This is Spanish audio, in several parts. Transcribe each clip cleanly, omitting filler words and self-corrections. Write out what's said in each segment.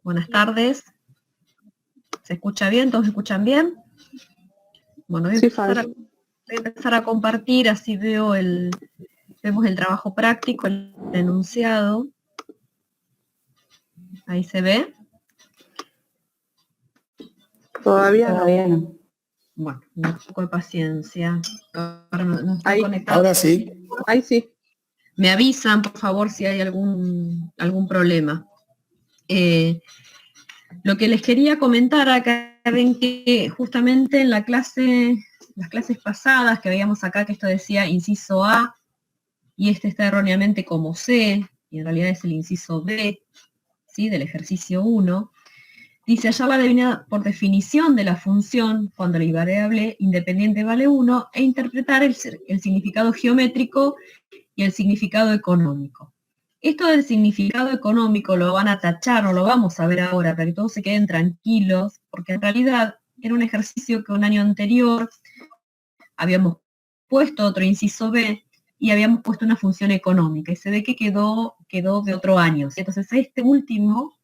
Buenas tardes. ¿Se escucha bien? ¿Todos escuchan bien? Bueno, voy a empezar a compartir, así vemos el trabajo práctico, el enunciado. Ahí se ve. Todavía no. Bueno, un poco de paciencia. Ahora no estoy Ahí, conectado. Ahora sí. Ahí sí. Me avisan, por favor, si hay algún problema. Lo que les quería comentar acá, ven que justamente en las clases pasadas que veíamos acá, que esto decía inciso A, y este está erróneamente como C, y en realidad es el inciso B, ¿sí? Del ejercicio 1, dice hallar la definida por definición de la función cuando la variable independiente vale 1 e interpretar el significado geométrico y el significado económico. Esto del significado económico lo van a tachar, no lo vamos a ver ahora, para que todos se queden tranquilos, porque en realidad era un ejercicio que un año anterior habíamos puesto otro inciso B y habíamos puesto una función económica, y se ve que quedó de otro año. Entonces este último,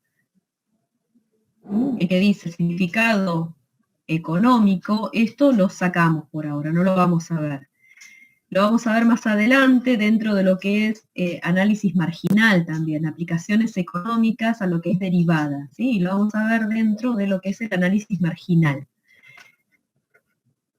que dice significado económico, esto lo sacamos por ahora, no lo vamos a ver. Lo vamos a ver más adelante dentro de lo que es análisis marginal también, aplicaciones económicas a lo que es derivada, ¿sí? Y lo vamos a ver dentro de lo que es el análisis marginal.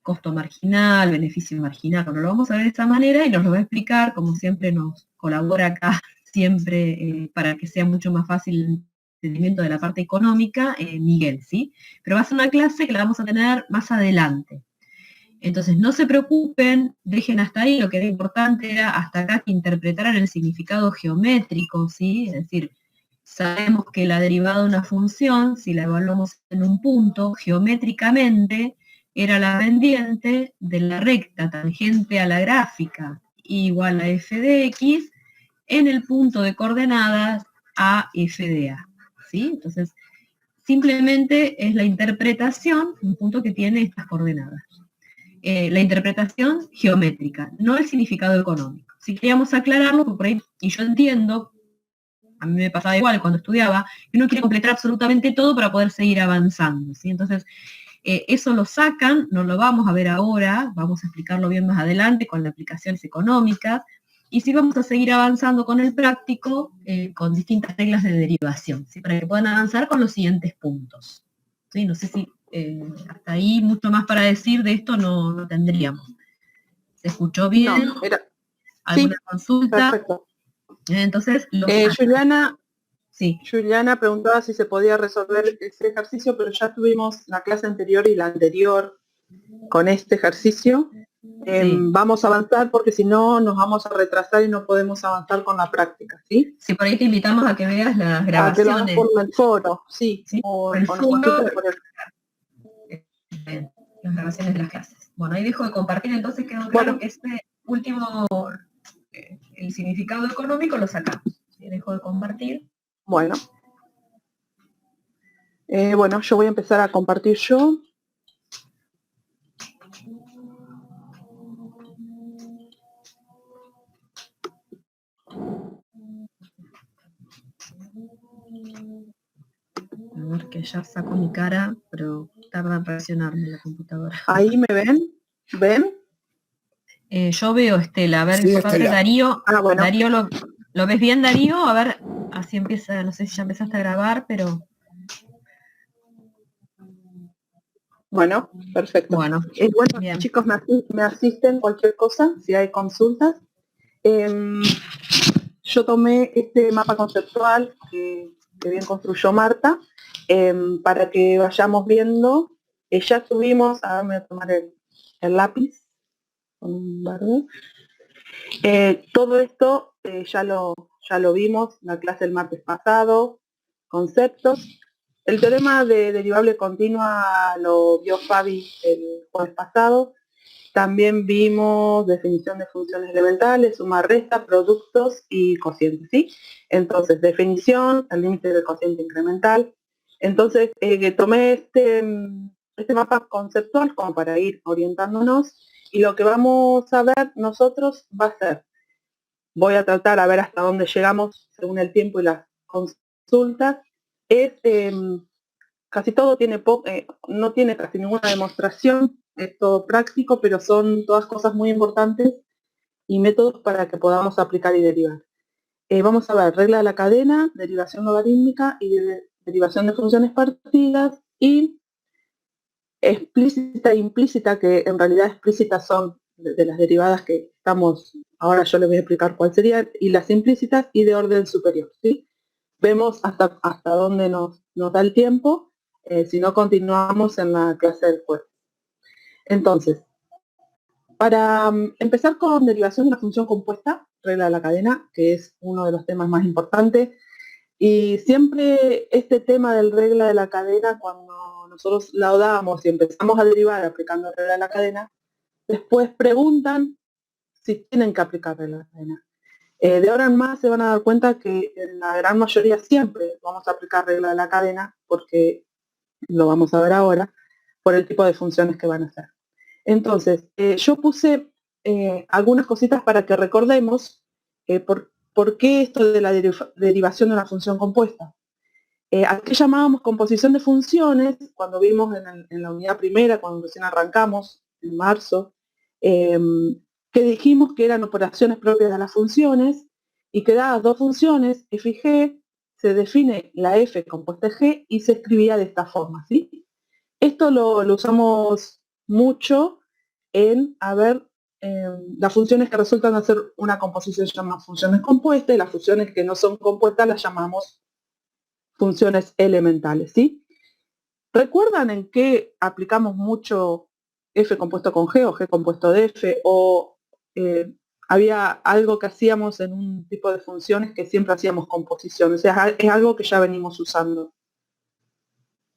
Costo marginal, beneficio marginal, bueno, lo vamos a ver de esta manera y nos lo va a explicar, como siempre nos colabora acá, siempre para que sea mucho más fácil el entendimiento de la parte económica, Miguel, ¿sí? Pero va a ser una clase que la vamos a tener más adelante. Entonces, no se preocupen, dejen hasta ahí, lo que era importante era hasta acá que interpretaran el significado geométrico, ¿sí? Es decir, sabemos que la derivada de una función, si la evaluamos en un punto, geométricamente, era la pendiente de la recta tangente a la gráfica igual a f de x en el punto de coordenadas a f de a, ¿sí? Entonces, simplemente es la interpretación, un punto que tiene estas coordenadas. La interpretación geométrica, no el significado económico. Si queríamos aclararlo, porque por ahí, y yo entiendo, a mí me pasaba igual cuando estudiaba, que uno quiere completar absolutamente todo para poder seguir avanzando, ¿sí? Entonces, eso lo sacan, no lo vamos a ver ahora, vamos a explicarlo bien más adelante con las aplicaciones económicas, y sí vamos a seguir avanzando con el práctico, con distintas reglas de derivación, ¿sí? Para que puedan avanzar con los siguientes puntos. ¿Sí? No sé si hasta ahí mucho más para decir de esto no tendríamos. ¿Se escuchó bien? No, era... ¿Alguna sí, consulta? Perfecto. Entonces, Juliana preguntaba si se podía resolver ese ejercicio, pero ya tuvimos la clase anterior y la anterior con este ejercicio. Vamos a avanzar porque si no nos vamos a retrasar y no podemos avanzar con la práctica, ¿sí? Sí, por ahí te invitamos a que veas las grabaciones. A que lo hagas por el foro, sí. ¿Sí? Por el foro, el... las grabaciones de las clases. Bueno, ahí dejo de compartir, entonces quedó claro que este último, el significado económico lo sacamos. ¿Sí? Dejo de compartir. Bueno. Bueno, yo voy a empezar a compartir yo. A ver, que ya saco mi cara, pero tarda en reaccionarme la computadora. ¿Ahí me ven? ¿Ven? Yo veo, Estela. A ver, sí, Estela. Darío. Bueno. Darío, ¿lo ves bien, Darío? A ver, así empieza, no sé si ya empezaste a grabar, pero... Bueno, perfecto. Bueno, bueno chicos, me asisten cualquier cosa, si hay consultas. Yo tomé este mapa conceptual que bien construyó Marta, para que vayamos viendo. Ya tuvimos, ahora me voy a tomar el lápiz con un verde. Todo esto ya lo vimos en la clase el martes pasado, conceptos. El teorema de derivable continua lo vio Fabi el jueves pasado. También vimos definición de funciones elementales, suma, resta, productos y cocientes, ¿sí? Entonces, definición, el límite del cociente incremental. Entonces, tomé este mapa conceptual como para ir orientándonos, y lo que vamos a ver nosotros va a ser, voy a tratar a ver hasta dónde llegamos según el tiempo y las consultas, casi todo tiene no tiene casi ninguna demostración, es todo práctico, pero son todas cosas muy importantes y métodos para que podamos aplicar y derivar. Vamos a ver, regla de la cadena, derivación logarítmica y derivación de funciones partidas, y explícita e implícita, que en realidad explícitas son de las derivadas que estamos, ahora yo les voy a explicar cuál sería, y las implícitas y de orden superior, ¿sí? Vemos hasta dónde nos da el tiempo, si no continuamos en la clase del jueves. Entonces, para empezar con derivación de una función compuesta, regla de la cadena, que es uno de los temas más importantes, y siempre este tema del regla de la cadena, cuando nosotros la damos y empezamos a derivar aplicando regla de la cadena, después preguntan si tienen que aplicar regla de la cadena. De ahora en más se van a dar cuenta que en la gran mayoría siempre vamos a aplicar regla de la cadena, porque lo vamos a ver ahora, por el tipo de funciones que van a hacer. Entonces, yo puse algunas cositas para que recordemos por qué esto de la derivación de una función compuesta. ¿A qué llamábamos composición de funciones? Cuando vimos en la unidad primera, cuando recién arrancamos, en marzo, que dijimos que eran operaciones propias de las funciones, y que dadas dos funciones, f y g, se define la f compuesta de g y se escribía de esta forma, ¿sí? Esto lo usamos mucho en, las funciones que resultan de ser una composición se llaman funciones compuestas, y las funciones que no son compuestas las llamamos funciones elementales, ¿sí? ¿Recuerdan en qué aplicamos mucho f compuesto con g o g compuesto de f? O había algo que hacíamos en un tipo de funciones que siempre hacíamos composición, o sea, es algo que ya venimos usando.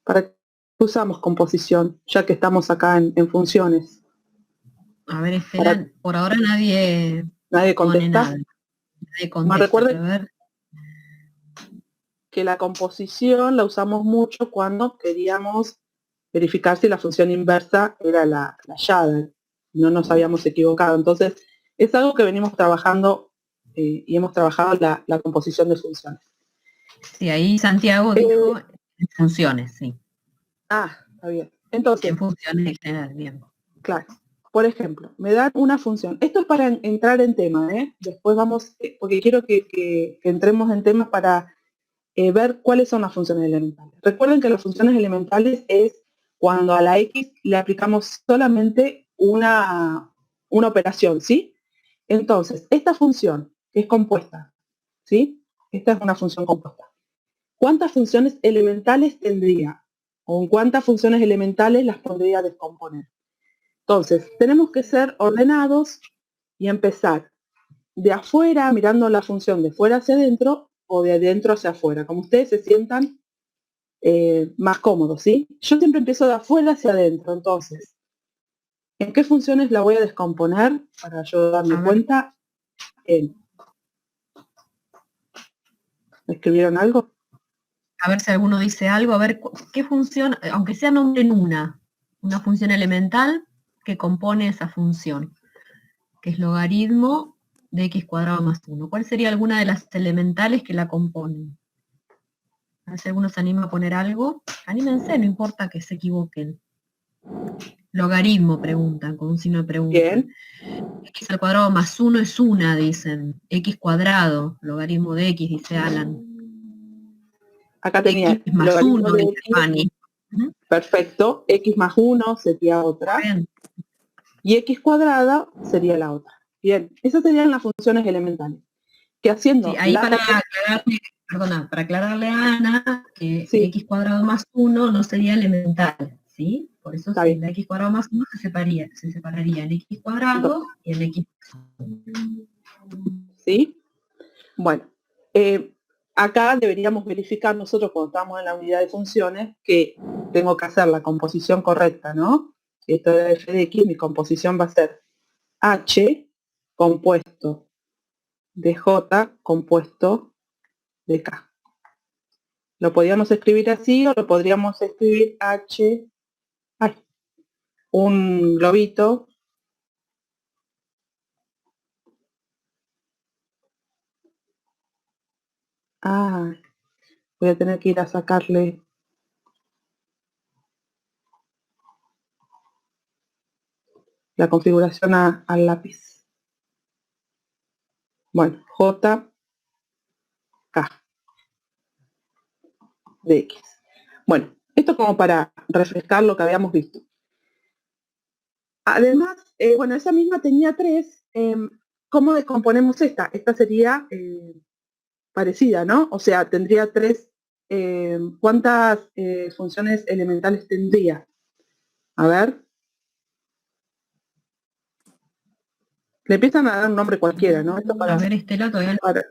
¿Para qué usamos composición, ya que estamos acá en funciones? A ver, espera, por ahora nadie pone contesta. nada. Nadie Me contesta, recuerden pero a ver. que la composición la usamos mucho cuando queríamos verificar si la función inversa era la hallada, no nos habíamos equivocado. Entonces, es algo que venimos trabajando y hemos trabajado la composición de funciones. Sí, ahí Santiago dijo en funciones, sí. Está bien. Entonces, En funciones en general, bien. claro. Por ejemplo, me dan una función. Esto es para entrar en tema, Después vamos, porque quiero que entremos en temas para ver cuáles son las funciones elementales. Recuerden que las funciones elementales es cuando a la x le aplicamos solamente una operación, ¿sí? Entonces, esta función, que es compuesta, ¿sí? Esta es una función compuesta. ¿Cuántas funciones elementales tendría? ¿O en cuántas funciones elementales las podría descomponer? Entonces, tenemos que ser ordenados y empezar de afuera, mirando la función de fuera hacia adentro, o de adentro hacia afuera, como ustedes se sientan más cómodos, ¿sí? Yo siempre empiezo de afuera hacia adentro, entonces, ¿en qué funciones la voy a descomponer para yo darme cuenta? ¿Me escribieron algo? A ver si alguno dice algo, a ver qué función, aunque sea nombren una función elemental que compone esa función, que es logaritmo de x cuadrado más 1. ¿Cuál sería alguna de las elementales que la componen? A ver si alguno se anima a poner algo. Anímense, no importa que se equivoquen. Logaritmo, preguntan, con un signo de pregunta. Bien. X al cuadrado más 1 es una, dicen. X cuadrado, logaritmo de x, dice Alan. Acá tenía X más logaritmo 1, de dice x. Fanny. Perfecto. X más 1 sería otra. Bien. Y x cuadrada sería la otra. Bien, esas serían las funciones elementales. Que haciendo Sí, ahí para aclararle a Ana que sí, x cuadrado más 1 no sería elemental, ¿sí? Por eso está bien. la x cuadrado más 1 se separaría en x cuadrado y en x. ¿Sí? Bueno, acá deberíamos verificar nosotros cuando estamos en la unidad de funciones que tengo que hacer la composición correcta, ¿no? Esto de f de x, mi composición va a ser h compuesto de j compuesto de k. Lo podríamos escribir así o lo podríamos escribir h, un globito, Voy a tener que ir a sacarle la configuración al lápiz. Bueno, J, K, de X. Bueno, esto como para refrescar lo que habíamos visto. Además, bueno, esa misma tenía 3. ¿Cómo descomponemos esta? Esta sería parecida, ¿no? O sea, tendría 3. ¿Cuántas funciones elementales tendría? A ver. Le empiezan a dar un nombre cualquiera, ¿no? Esto A ver, Estela, todavía para,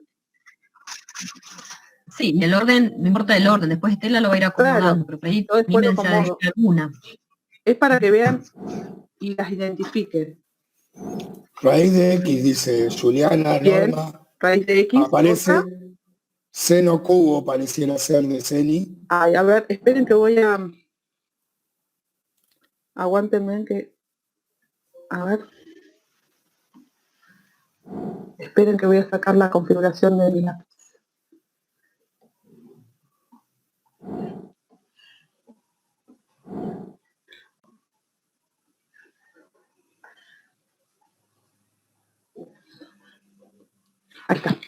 sí, el orden, no importa el orden, después Estela lo va a ir acomodando, claro, pero por ahí yo después lo anímense a decir acomodo. alguna. Es para que vean y las identifiquen. Raíz de X, dice Juliana, Bien, Norma. raíz de X, Aparece otra. seno cubo, pareciera ser de Seni. Ay, a ver, esperen que voy a... Aguántenme que... A ver. Esperen que voy a sacar la configuración de mi lápiz. Ahí está.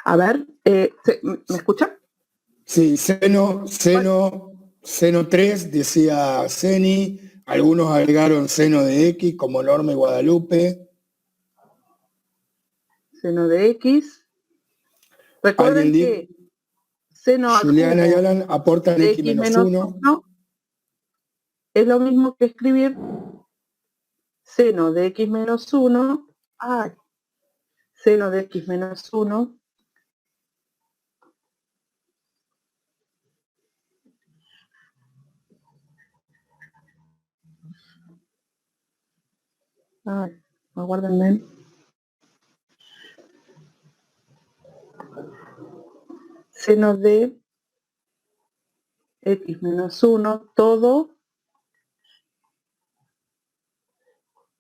A ver, ¿me escuchan? Sí, seno 3, decía Seni. Algunos agregaron seno de X, como Norma y Guadalupe. Seno de X. Recuerden que seno al Juliana y cubo Alan aportan de X menos 1. es lo mismo que escribir seno de X menos 1. Ay, seno de X menos 1. Ay, aguárdenme. Seno de X menos 1, todo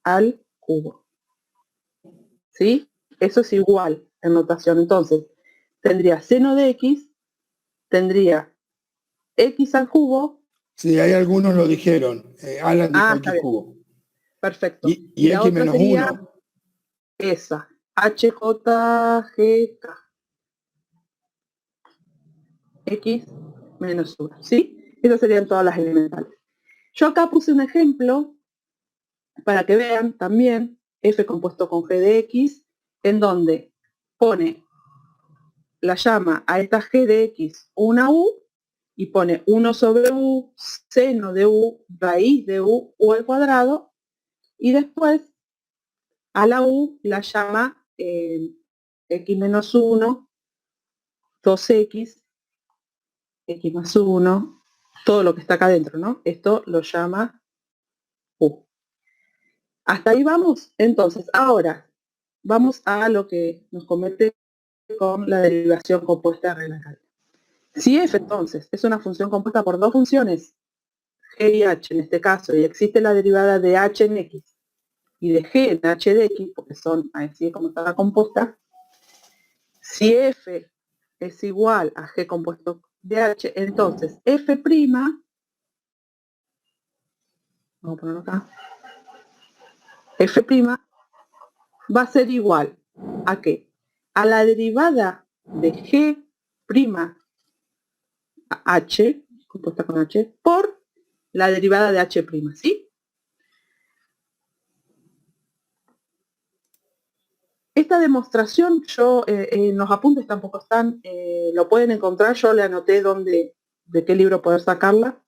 al cubo. ¿Sí? Eso es igual en notación. Entonces, tendría seno de X, tendría X al cubo. Sí, hay algunos lo dijeron. Alan dijo Está X bien. cubo. Perfecto. Y la X otra menos sería 1. esa. HJGK. X menos 1. ¿Sí? Esas serían todas las elementales. Yo acá puse un ejemplo para que vean también F compuesto con G de X, en donde pone, la llama a esta G de X una U, y pone 1 sobre U, seno de U, raíz de U al cuadrado, y después a la U la llama X menos 1, 2X, X más 1, todo lo que está acá adentro, ¿no? Esto lo llama U. Hasta ahí vamos. Entonces, ahora vamos a lo que nos comete con la derivación compuesta de regla Cálculo. Si f entonces es una función compuesta por 2 funciones, g y h en este caso, y existe la derivada de h en x y de g en h de x, porque son así como está la compuesta, si f es igual a g compuesto de h, entonces f', vamos a ponerlo acá, f' va a ser igual a qué? A la derivada de g' a h, compuesta con h, por la derivada de h', ¿sí? Esta demostración, yo en los apuntes tampoco están, lo pueden encontrar, yo le anoté de qué libro poder sacarla.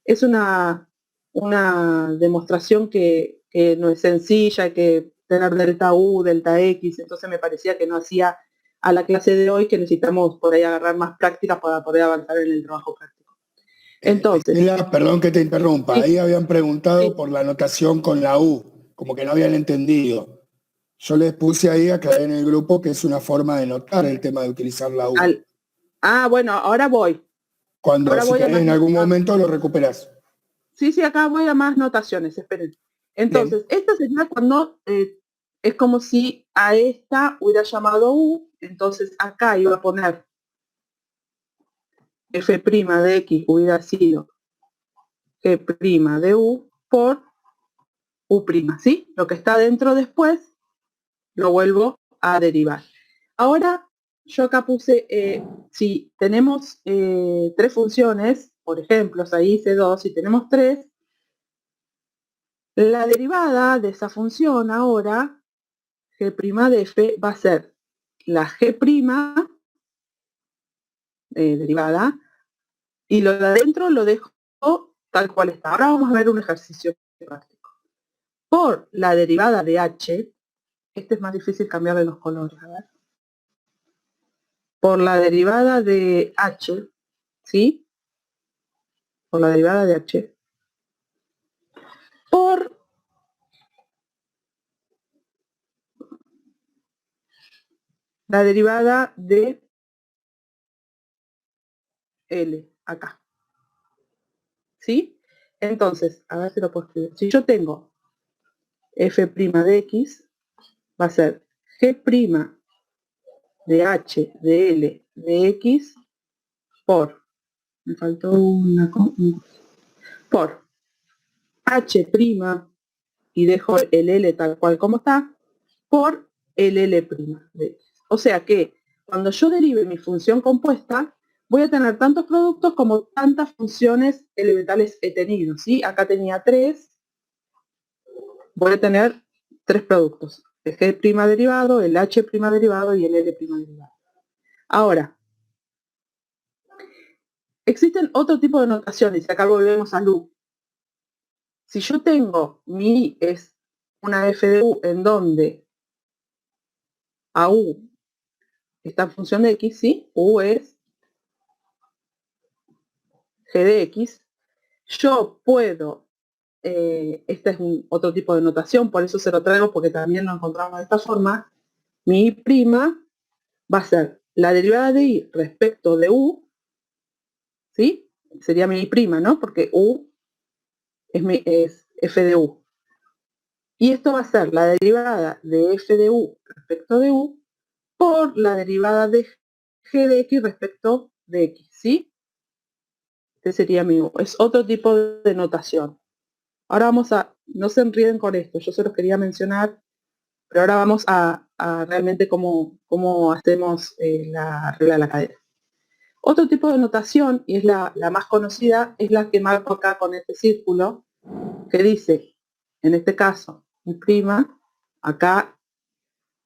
Es una demostración que no es sencilla, hay que tener delta U, delta X, entonces me parecía que no hacía a la clase de hoy, que necesitamos por ahí agarrar más práctica para poder avanzar en el trabajo práctico. Entonces, Estela, perdón que te interrumpa. sí, Ahí habían preguntado sí. por la anotación con la U, como que no habían entendido. Yo les puse ahí, aclaré en el grupo, que es una forma de notar el tema de utilizar la U. Bueno, ahora voy. Cuando, Ahora si voy a querés, más. en algún momento lo recuperás. Sí, acá voy a más notaciones, esperen. Entonces, Bien. esta sería cuando es como si a esta hubiera llamado U, entonces acá iba a poner f' de x hubiera sido g' de u por u', ¿sí? Lo que está dentro después lo vuelvo a derivar. Ahora, yo acá puse, si tenemos 3 funciones, por ejemplo, ahí hice 2, si tenemos 3, la derivada de esa función ahora, g' de f, va a ser la g' derivada, y lo de adentro lo dejo tal cual está. Ahora vamos a ver un ejercicio práctico. Por la derivada de h, este es más difícil cambiarle los colores, a ver. Por la derivada de h, ¿sí? Por la derivada de h. Por la derivada de L, acá. ¿Sí? Entonces, a ver si lo puedo escribir. Si yo tengo f' de x, va a ser g' de h de L de x por, me faltó una cosa, por h' y dejo el L tal cual como está, por el L' de x. O sea que cuando yo derive mi función compuesta, voy a tener tantos productos como tantas funciones elementales he tenido, ¿sí? Acá tenía 3, voy a tener 3 productos, el G' derivado, el H' derivado y el L' derivado. Ahora, existen otro tipo de notaciones, y acá volvemos a U. Si yo tengo mi I es una f de U en donde a U está en función de X, ¿sí? U es G de X, yo puedo, este es otro tipo de notación, por eso se lo traigo porque también lo encontramos de esta forma, mi I' va a ser la derivada de I respecto de U, ¿sí? Sería mi I', ¿no? Porque U es f de U. Y esto va a ser la derivada de f de U respecto de U por la derivada de g de x respecto de x, ¿sí? Este sería mi U. Es otro tipo de notación. Ahora vamos a, no se enreden con esto, yo se los quería mencionar, pero ahora vamos a realmente cómo hacemos la regla de la cadena. Otro tipo de notación, y es la más conocida, es la que marco acá con este círculo, que dice, en este caso, mi prima, acá,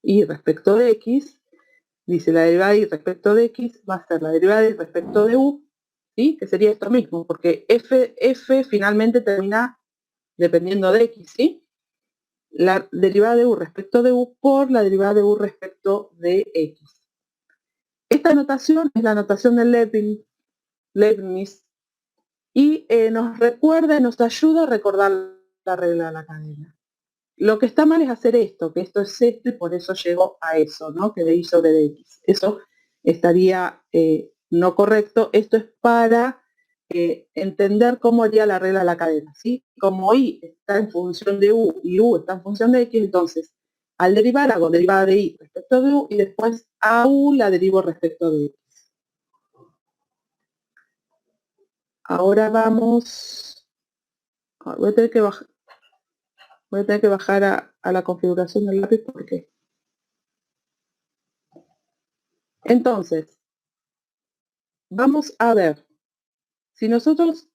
y respecto de x, dice la derivada de y respecto de x va a ser la derivada de y respecto de u, ¿sí? Que sería esto mismo, porque f finalmente termina dependiendo de x, ¿sí? La derivada de u respecto de u por la derivada de u respecto de x. Esta notación es la notación de Leibniz y nos recuerda y nos ayuda a recordar la regla de la cadena. Lo que está mal es hacer esto, que esto es esto y por eso llegó a eso, ¿no? Que de y sobre de x. Eso estaría no correcto. Esto es para entender cómo haría la regla de la cadena, ¿sí? Como y está en función de u y u está en función de x, entonces al derivar hago derivada de y respecto de u y después a u la derivo respecto de x. Ahora vamos, voy a tener que bajar, a la configuración del lápiz porque entonces vamos a ver si nosotros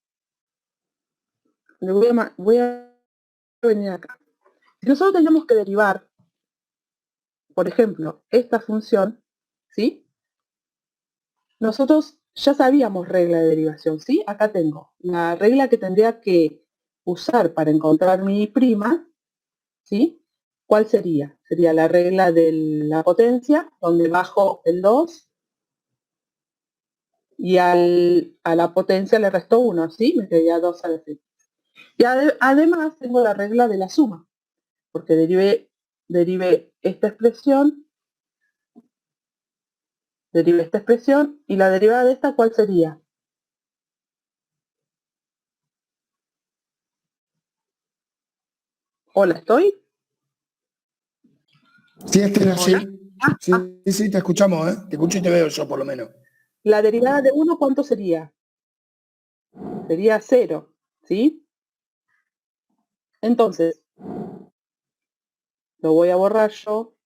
voy a venir acá. Si nosotros tenemos que derivar, por ejemplo, esta función, ¿sí? Nosotros ya sabíamos regla de derivación, ¿sí? Acá tengo la regla que tendría que usar para encontrar mi prima, ¿sí? ¿Cuál sería? Sería la regla de la potencia, donde bajo el 2 y a la potencia le resto 1, ¿sí? Me quedaría 2 a la x. Y además tengo la regla de la suma, porque derivé esta expresión, y la derivada de esta, ¿cuál sería? Hola, ¿estoy? Sí, Estela, sí. Hola. Sí, te escuchamos, ¿eh? Te escucho y te veo yo, por lo menos. La derivada de 1, ¿cuánto sería? Sería 0, ¿sí? Entonces, lo voy a borrar yo.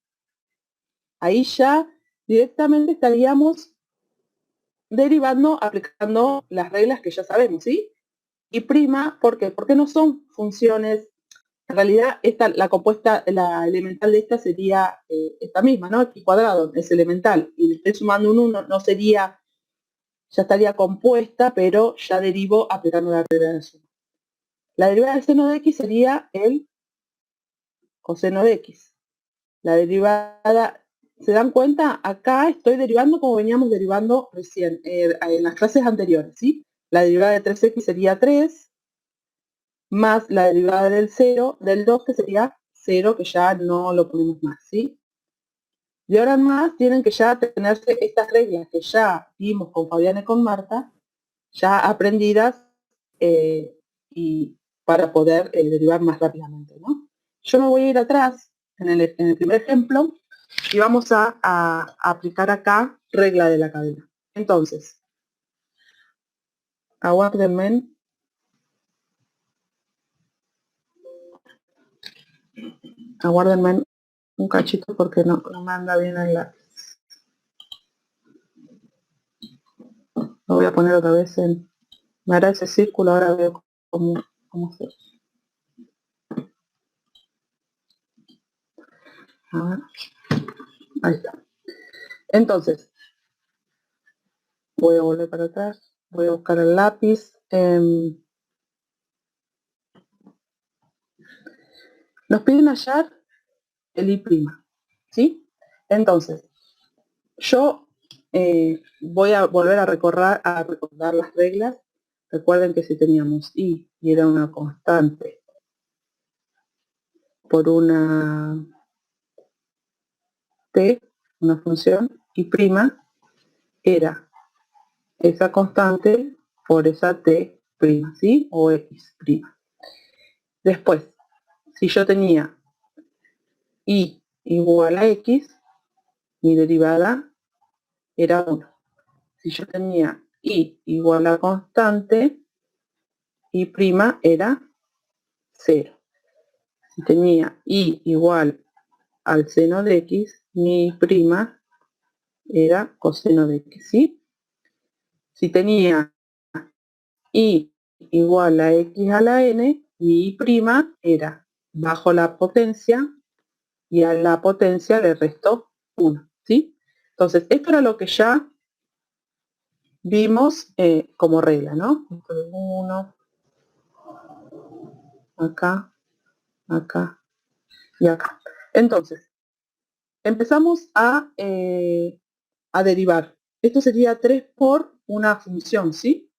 Ahí ya directamente estaríamos derivando, aplicando las reglas que ya sabemos, ¿sí? Y prima, ¿por qué? Porque no son funciones. En realidad, la compuesta, la elemental de esta sería esta misma, ¿no? X cuadrado es elemental. Y le estoy sumando un 1, no sería, ya estaría compuesta, pero ya derivo aplicando la regla de la suma. La derivada del seno de X sería el coseno de X. La derivada, ¿se dan cuenta? Acá estoy derivando como veníamos derivando recién, en las clases anteriores, ¿sí? La derivada de 3x sería 3, más la derivada del 0, del 2, que sería 0, que ya no lo ponemos más, ¿sí? De ahora en más tienen que ya tenerse estas reglas que ya vimos con Fabiana y con Marta, ya aprendidas y para poder derivar más rápidamente, ¿no? Yo me voy a ir atrás en el primer ejemplo y vamos a aplicar acá regla de la cadena. Entonces, aguárdenme un cachito porque no me anda bien el lápiz. Lo voy a poner otra vez en... Me hará ese círculo, ahora veo cómo se... A ver. Ahí está. Entonces, voy a volver para atrás, voy a buscar el lápiz. Nos piden hallar el I', ¿sí? Entonces, yo voy a volver a recordar las reglas. Recuerden que si teníamos I y era una constante por una T, una función, I' era esa constante por esa T', ¿sí? O X'. Después, si yo tenía I igual a X, mi derivada era 1. Si yo tenía I igual a constante, I' era 0. Si tenía I igual al seno de X, mi I' era coseno de X, ¿sí? Si tenía I igual a X a la N, mi I' era bajo la potencia y a la potencia le resto 1, ¿sí? Entonces, esto era lo que ya vimos como regla, ¿no? 1, acá, acá y acá. Entonces, empezamos a derivar. Esto sería 3 por una función, ¿sí?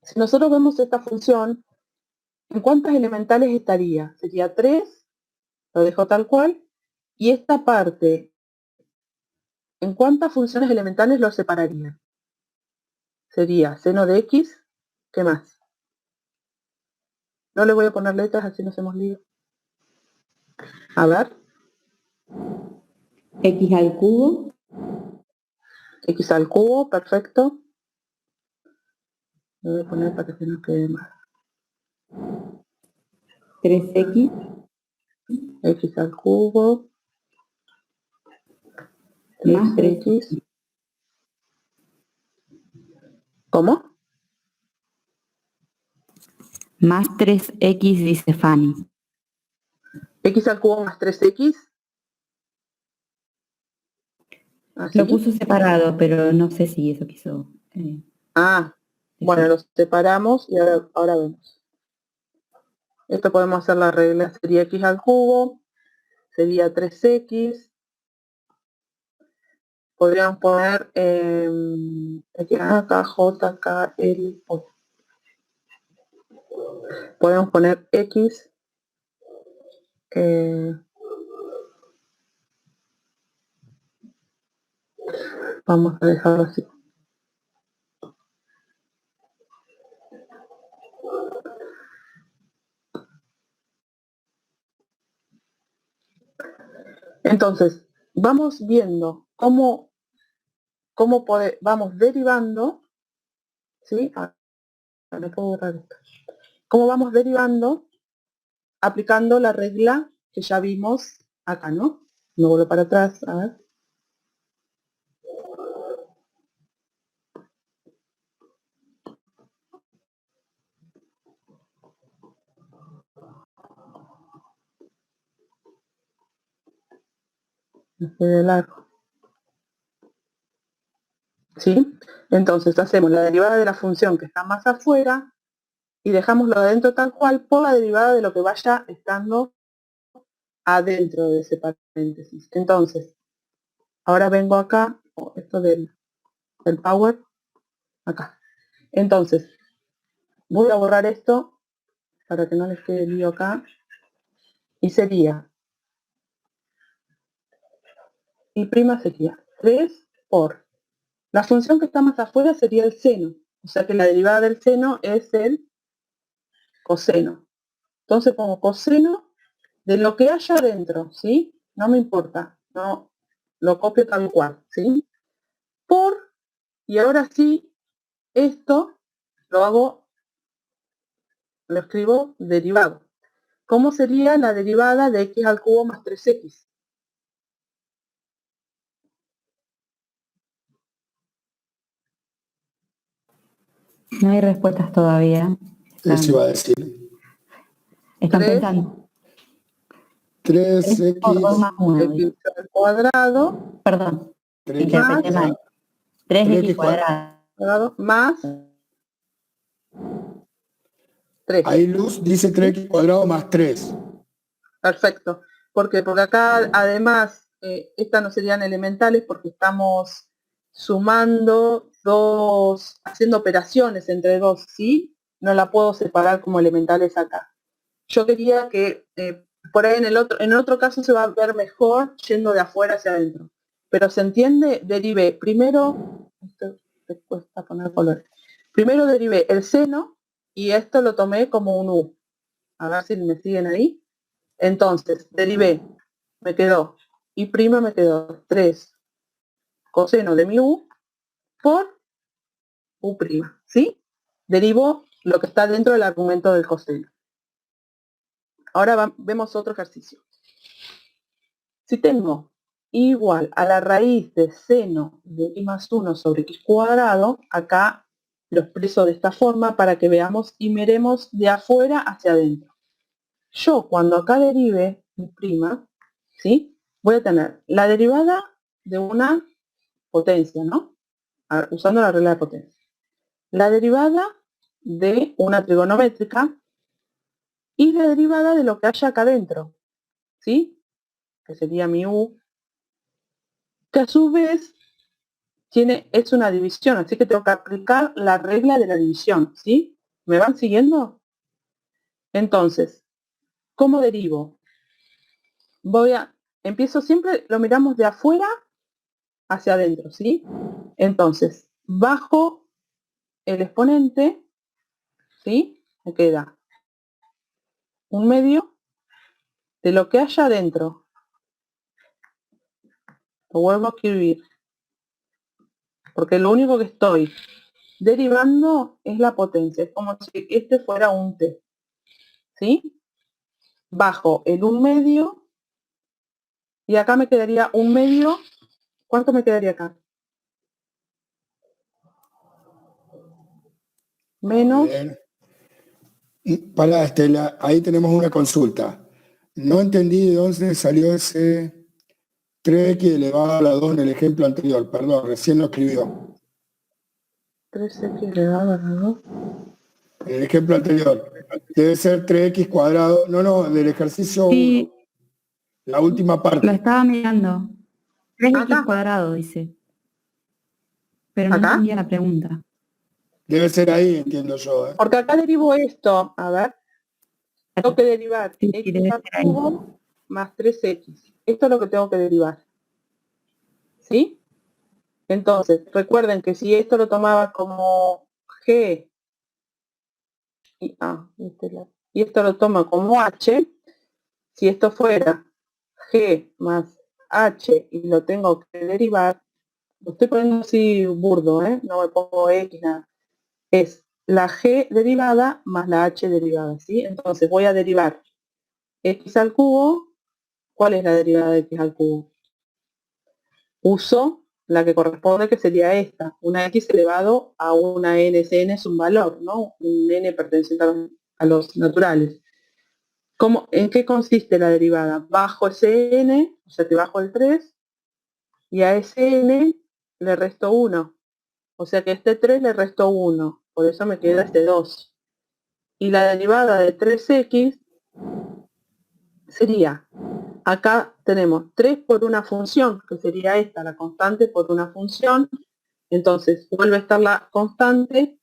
Si nosotros vemos esta función, ¿en cuántas elementales estaría? Sería 3, lo dejo tal cual, y esta parte, ¿en cuántas funciones elementales lo separaría? Sería seno de X, ¿qué más? No le voy a poner letras, así no hacemos lío. A ver. X al cubo. X al cubo, perfecto. Lo voy a poner para que no quede mal. 3x. X al cubo. Más 3x. ¿Cómo? Más 3x, dice Fanny. X al cubo más 3x. ¿Así? Lo puso separado, pero no sé si eso quiso. Bueno, los separamos y ahora vemos. Esto podemos hacer la regla, sería x al cubo, sería 3x. Podríamos poner acá, j, k, l, o. Podemos poner x. Vamos a dejarlo así. Entonces, vamos viendo cómo cómo vamos derivando, ¿sí? No puedo borrar esto. ¿Cómo vamos derivando? Aplicando la regla que ya vimos acá, ¿no? Me vuelvo para atrás, a ver. Me fue de largo. ¿Sí? Entonces hacemos la derivada de la función que está más afuera y dejamos lo de adentro tal cual por la derivada de lo que vaya estando adentro de ese paréntesis. Entonces, ahora vengo acá, esto del power, acá. Entonces, voy a borrar esto para que no les quede lío acá. Y sería, y prima sería 3 por, la función que está más afuera sería el seno. O sea que la derivada del seno es el coseno. Entonces pongo coseno de lo que haya adentro, ¿sí? No me importa, no lo copio tal cual, ¿sí? Por, y ahora sí, esto lo escribo derivado. ¿Cómo sería la derivada de x al cubo más 3x? No hay respuestas todavía. Eso iba a decir. Están 3 pensando. 3x, Por 2 más 1. x al cuadrado, Perdón, 3x interpreté mal. 3x 3x cuadrado. más 3. Ahí Luz dice 3x cuadrado más 3. Perfecto. Porque acá además, estas no serían elementales porque estamos sumando dos, haciendo operaciones entre dos, ¿sí? No la puedo separar como elementales acá. Yo quería que por ahí en otro caso se va a ver mejor yendo de afuera hacia adentro. Pero se entiende, derivé primero, esto te cuesta poner color. Primero derivé el seno y esto lo tomé como un u. A ver si me siguen ahí. Entonces, derivé, me quedó, y prima me quedó 3 coseno de mi u por u prima, ¿sí? Derivo lo que está dentro del argumento del coseno. Ahora vemos otro ejercicio. Si tengo igual a la raíz de seno de x más 1 sobre x cuadrado, acá lo expreso de esta forma para que veamos y miremos de afuera hacia adentro. Yo cuando acá derive mi prima, ¿sí? Voy a tener la derivada de una potencia, ¿no? Usando la regla de potencia. La derivada de una trigonométrica y la derivada de lo que haya acá adentro, ¿sí? Que sería mi u, que a su vez es una división, así que tengo que aplicar la regla de la división, ¿sí? ¿Me van siguiendo? Entonces, ¿cómo derivo? Empiezo siempre, lo miramos de afuera hacia adentro, ¿sí? Entonces, bajo el exponente, ¿sí? Me queda un medio de lo que haya adentro. Lo vuelvo a escribir. Porque lo único que estoy derivando es la potencia. Es como si este fuera un t. ¿Sí? Bajo el 1/2. Y acá me quedaría 1/2. ¿Cuánto me quedaría acá? Menos. Para Estela, ahí tenemos una consulta. No entendí de dónde salió ese 3x elevado a la 2 en el ejemplo anterior. Perdón, recién lo escribió. 3x elevado a la 2. En el ejemplo anterior. Debe ser 3x cuadrado. No, del ejercicio 1. Sí, La última lo parte. estaba mirando. 3x Acá. cuadrado, dice. Pero no ¿Acá? entendía la pregunta. Debe ser ahí, entiendo yo. Porque acá derivo esto. A ver. Tengo que derivar Sí, x debe al ser ahí. cubo más 3x. Esto es lo que tengo que derivar. ¿Sí? Entonces, recuerden que si esto lo tomaba como g y esto lo tomo como h, si esto fuera g más h y lo tengo que derivar, lo estoy poniendo así burdo, no me pongo X, nada. Es la G derivada más la H derivada, ¿sí? Entonces voy a derivar X al cubo. ¿Cuál es la derivada de X al cubo? Uso la que corresponde, que sería esta, una X elevado a una N. Ese N es un valor, ¿no? Un N perteneciente a los naturales. ¿En qué consiste la derivada? Bajo ese N, o sea, te bajo el 3, y a ese N le resto 1. O sea que a este 3 le resto 1. Por eso me queda este 2. Y la derivada de 3x sería, acá tenemos 3 por una función, que sería esta, la constante por una función. Entonces vuelve a estar la constante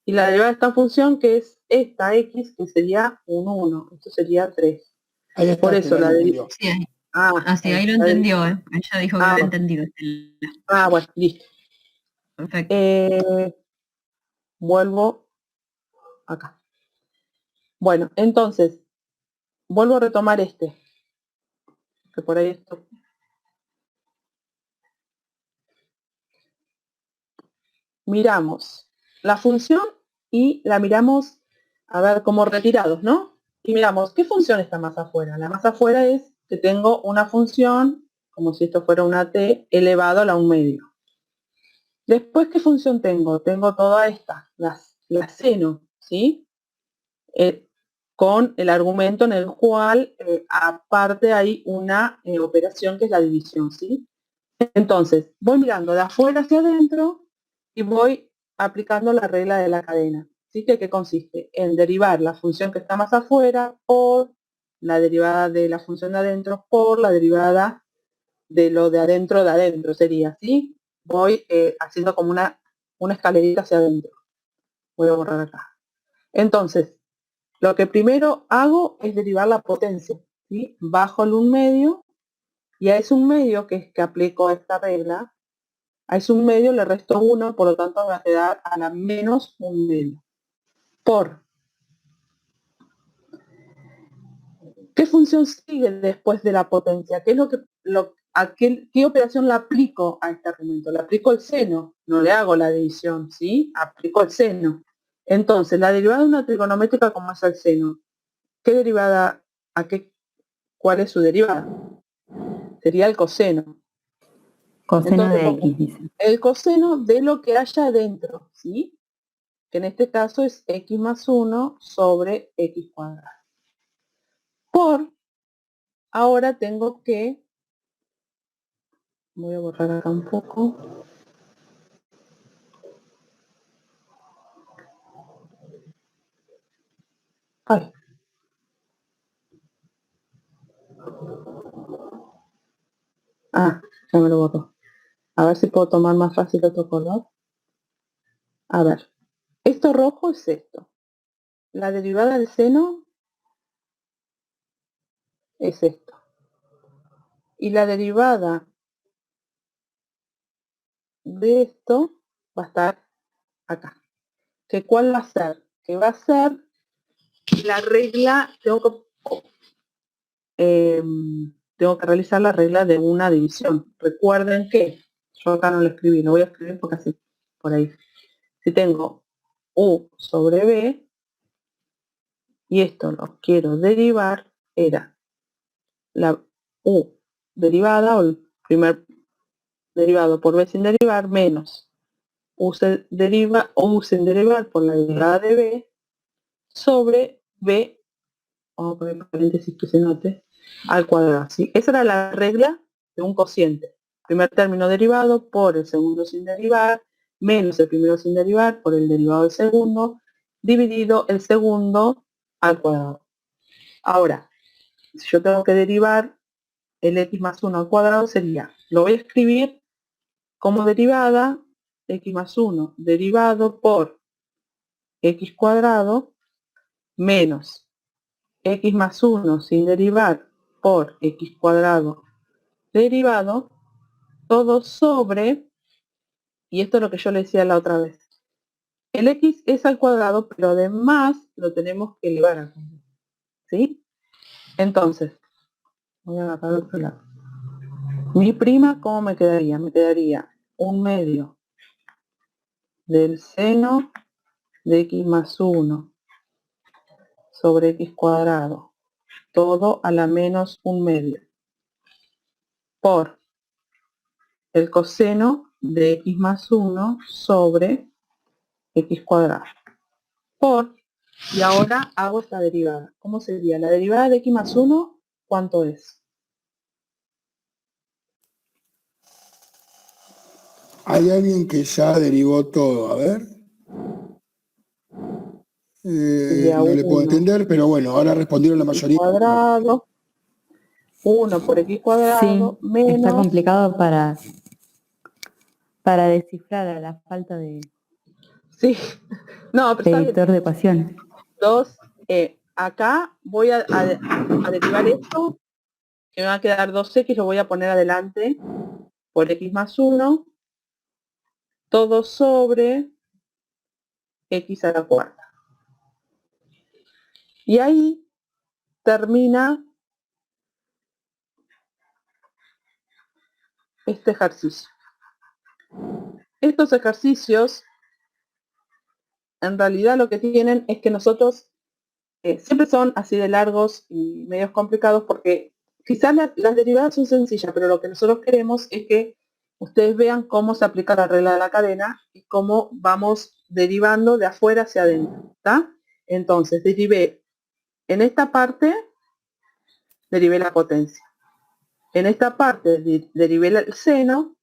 y la derivada de esta función, que es esta x, que sería un 1. Esto sería 3. Ahí está, Por eso la derivada... Sí, ahí lo entendió, ¿eh? Ella dijo que lo había entendido. Bueno, listo. Perfecto. Vuelvo acá. Bueno, entonces, vuelvo a retomar este. Que por ahí esto. Miramos la función y la miramos, a ver, como retirados, ¿no? Y miramos, ¿qué función está más afuera? La más afuera es que tengo una función, como si esto fuera una t, elevado a la 1/2. Después, ¿qué función tengo? Tengo toda esta, la seno, ¿sí? Con el argumento en el cual aparte hay una operación que es la división, ¿sí? Entonces, voy mirando de afuera hacia adentro y voy aplicando la regla de la cadena, ¿sí? ¿Qué consiste? En derivar la función que está más afuera por la derivada de la función de adentro por la derivada de lo de adentro, sería, ¿sí? Voy haciendo como una escalerita hacia adentro. Voy a borrar acá. Entonces, lo que primero hago es derivar la potencia, ¿sí? Bajo el 1/2 y a ese 1/2 que es que aplico esta regla, a ese 1/2 le resto 1, por lo tanto me va a quedar a la menos 1/2. Por. ¿Qué función sigue después de la potencia? ¿Qué es qué operación la aplico a este argumento? Le aplico el seno, no le hago la división, ¿sí? Aplico el seno. Entonces, la derivada de una trigonométrica como es el seno, ¿qué derivada, cuál es su derivada? Sería el coseno. Coseno Entonces, de X, dice. el coseno de lo que haya adentro, ¿sí? Que en este caso es x más 1 sobre x cuadrado. Por, ahora tengo que, voy a borrar acá un poco. Ay. Ya me lo borró. A ver si puedo tomar más fácil otro color. A ver, esto rojo es esto. La derivada del seno es esto. Y la derivada de esto va a estar acá. ¿Que cuál va a ser? Que va a ser la regla, tengo que realizar la regla de una división. Recuerden que, yo acá no lo escribí, lo voy a escribir porque así, por ahí. Si tengo u sobre b, y esto lo quiero derivar, era la u derivada, o el primer derivado por b sin derivar, menos u se deriva o u sin derivar por la derivada de b, sobre b, vamos a poner paréntesis que se note, al cuadrado. ¿Sí? Esa era la regla de un cociente. Primer término derivado por el segundo sin derivar, menos el primero sin derivar por el derivado del segundo, dividido el segundo al cuadrado. Ahora, si yo tengo que derivar el x más 1 al cuadrado, sería, lo voy a escribir como derivada, x más 1 derivado por x cuadrado menos x más 1 sin derivar por x cuadrado derivado, todo sobre, y esto es lo que yo le decía la otra vez, el x es al cuadrado, pero además lo tenemos que elevar al cuadrado, ¿sí? Entonces, voy a agarrar otro lado. Mi prima, ¿cómo me quedaría? Me quedaría 1/2 del seno de x más 1 sobre x cuadrado, todo a la menos 1/2, por el coseno de x más 1 sobre x cuadrado, por, y ahora hago esta derivada. ¿Cómo sería? La derivada de x más 1, ¿cuánto es? Hay alguien que ya derivó todo, a ver. Sería No le puedo 1 entender, pero bueno, ahora respondieron la x mayoría. cuadrado, 1 por x cuadrado, Sí, menos... está complicado para descifrar a la falta de Sí, no, pero está bien. editor de ecuaciones. 2, acá voy a derivar esto, que me va a quedar 2x, lo voy a poner adelante por x más 1, todo sobre x a la cuarta. Y ahí termina este ejercicio. Estos ejercicios, en realidad lo que tienen es que nosotros siempre son así de largos y medios complicados porque quizás las derivadas son sencillas, pero lo que nosotros queremos es que ustedes vean cómo se aplica la regla de la cadena y cómo vamos derivando de afuera hacia adentro, ¿está? Entonces, derivé en esta parte, derivé la potencia. En esta parte derivé el seno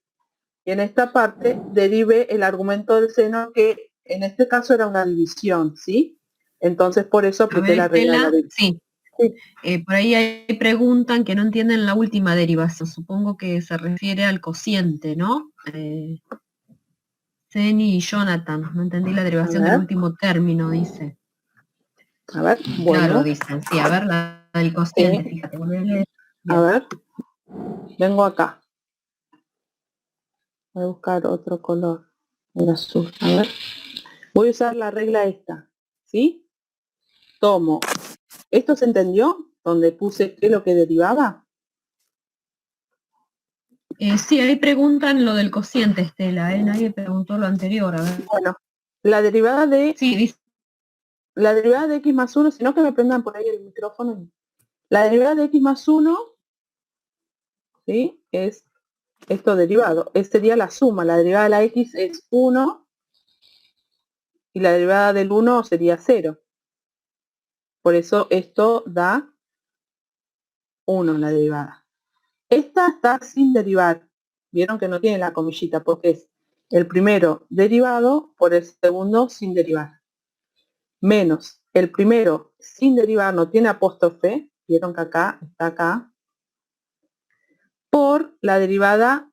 y en esta parte derivé el argumento del seno, que en este caso era una división, ¿sí? Entonces, por eso apliqué la regla de la división. Sí. Sí. Por ahí preguntan que no entienden la última derivación. Supongo que se refiere al cociente, ¿no? Ceni y Jonathan. No entendí la derivación del último término, dice. A ver, bueno. Claro, dicen. Sí, a ver, la del cociente, fíjate. A ver, vengo acá. Voy a buscar otro color, el azul. A ver, voy a usar la regla esta, ¿sí? Tomo. ¿Esto se entendió? Donde puse qué es lo que derivaba. Sí, ahí preguntan lo del cociente, Estela, nadie preguntó lo anterior, a ver. Bueno, la derivada de... Sí, dice. La derivada de x más 1, si no que me prendan por ahí el micrófono. La derivada de x más 1, ¿sí? Es esto derivado. Sería la suma. La derivada de la x es 1 y la derivada del 1 sería 0. Por eso esto da 1 la derivada. Esta está sin derivar. Vieron que no tiene la comillita porque es el primero derivado por el segundo sin derivar. Menos el primero sin derivar, no tiene apóstrofe. Vieron que acá está acá. Por la derivada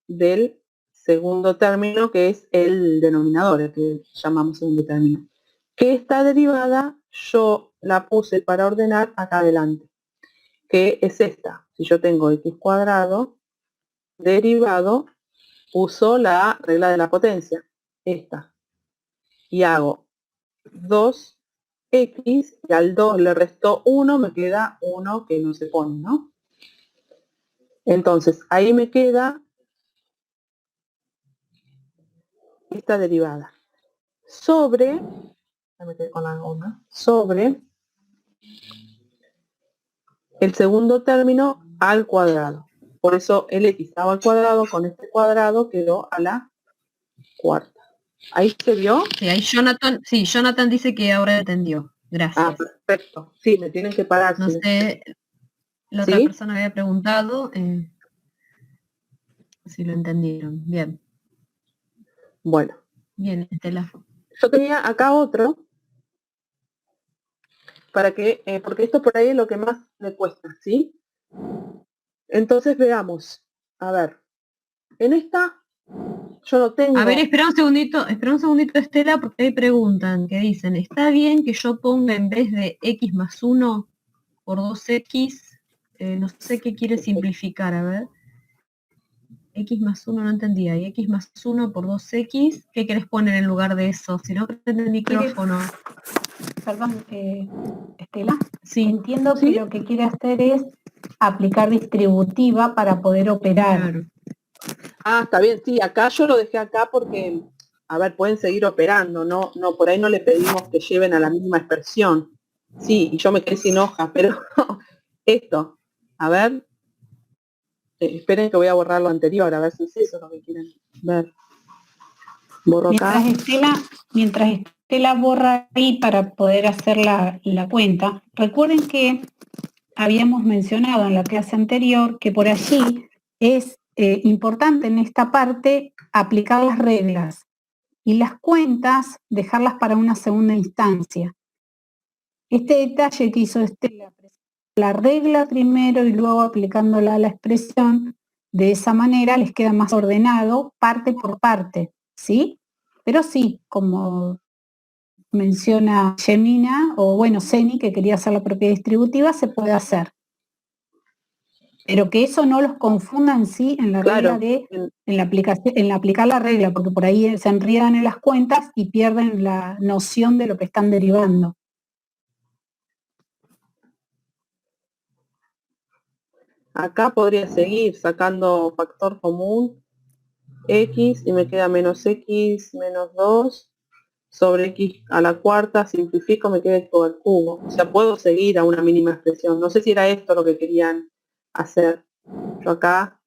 del segundo término, que es el denominador, el que llamamos segundo término. Que esta derivada yo la puse para ordenar acá adelante, que es esta. Si yo tengo x cuadrado derivado, uso la regla de la potencia, esta, y hago 2x, y al 2 le resto 1, me queda 1 que no se pone, ¿no? Entonces, ahí me queda esta derivada. Sobre, con la goma, sobre el segundo término al cuadrado. Por eso el x estaba al cuadrado, con este cuadrado quedó a la cuarta. ¿Ahí se vio? Sí, ahí Jonathan dice que ahora entendió. Gracias. Ah, perfecto. Sí, me tienen que parar. No sé, la otra persona había preguntado si lo entendieron. Bien. Bueno. Bien, Estela. Yo tenía acá otro, para que, porque esto por ahí es lo que más me cuesta, ¿sí? Entonces veamos. A ver, en esta yo no tengo... A ver, espera un segundito, Estela, porque ahí preguntan, que dicen, ¿está bien que yo ponga en vez de x más 1 por 2x? No sé qué quiere simplificar, a ver. X más 1 no entendía, y x más 1 por 2x, ¿qué querés poner en lugar de eso? Si no prende el micrófono. Perdón, Estela. Sí. Entiendo que lo que quiere hacer es aplicar distributiva para poder operar. Claro. Ah, está bien, sí, acá yo lo dejé acá porque, a ver, pueden seguir operando, no, por ahí no le pedimos que lleven a la misma expresión. Sí, y yo me quedé sin hoja, pero esto, a ver, esperen que voy a borrar lo anterior, a ver si es eso lo que quieren ver. Borro acá. Mientras Estela borra ahí para poder hacer la cuenta, recuerden que habíamos mencionado en la clase anterior que por allí es importante en esta parte aplicar las reglas y las cuentas dejarlas para una segunda instancia. Este detalle que hizo Estela, la regla primero y luego aplicándola a la expresión, de esa manera les queda más ordenado parte por parte, ¿sí? Pero sí, como menciona Gemina, o bueno, Ceni, que quería hacer la propiedad distributiva, se puede hacer. Pero que eso no los confunda en sí en la regla en la aplicación, en aplicar la regla, porque por ahí se enredan en las cuentas y pierden la noción de lo que están derivando. Acá podría seguir sacando factor común x y me queda menos x menos 2 sobre x a la cuarta, simplifico, me queda todo al cubo. O sea, puedo seguir a una mínima expresión. No sé si era esto lo que querían hacer. Yo acá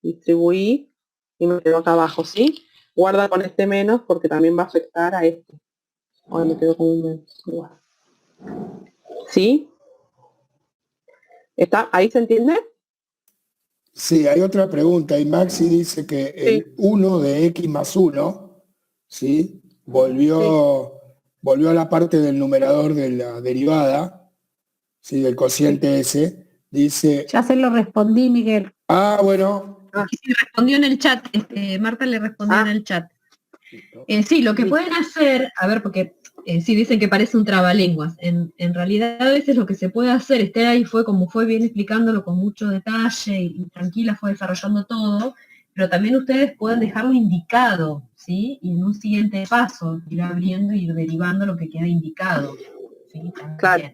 distribuí y me quedo acá abajo, ¿sí? Guarda con este menos porque también va a afectar a este. Ahora me quedo con un menos. Igual. ¿Sí? ¿Está? ¿Ahí se entiende? Sí, hay otra pregunta. Y Maxi dice que el 1 de x más 1, ¿sí? Volvió a la parte del numerador de la derivada, ¿sí? Del cociente ese. Dice... Ya se lo respondí, Miguel. Ah, bueno. Sí, respondió en el chat, Marta le respondió en el chat. Sí, lo que pueden hacer, a ver, porque sí dicen que parece un trabalenguas, en realidad a veces lo que se puede hacer, Estela ahí fue como fue bien explicándolo con mucho detalle y tranquila fue desarrollando todo, pero también ustedes pueden dejarlo indicado, ¿sí? Y en un siguiente paso ir abriendo y ir derivando lo que queda indicado, ¿sí? Claro.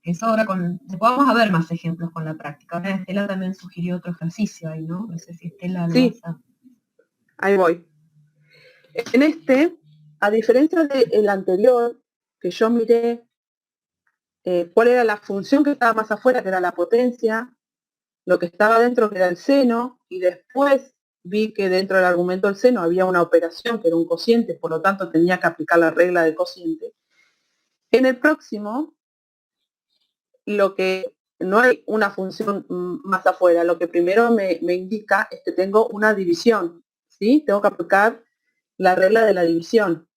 Eso ahora vamos a ver más ejemplos con la práctica. Ahora Estela también sugirió otro ejercicio ahí, ¿no? No sé si Estela lo vas a... Ahí voy. En este, a diferencia del anterior, que yo miré cuál era la función que estaba más afuera, que era la potencia, lo que estaba dentro, que era el seno, y después vi que dentro del argumento del seno había una operación que era un cociente, por lo tanto tenía que aplicar la regla del cociente. En el próximo, lo que no hay una función más afuera, lo que primero me indica es que tengo una división, ¿sí? Tengo que aplicar la regla de la división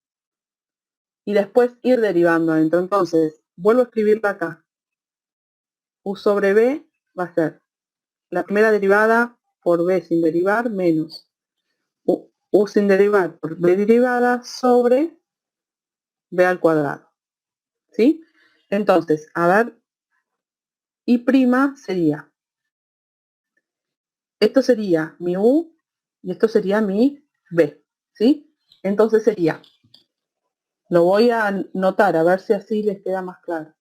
y después ir derivando adentro. Entonces, vuelvo a escribirlo acá. U sobre B va a ser la primera derivada por B sin derivar menos U sin derivar por B derivada sobre B al cuadrado. ¿Sí? Entonces, a ver, Y' sería, esto sería mi U y esto sería mi B. ¿Sí? Entonces sería, lo voy a anotar a ver si así les queda más claro.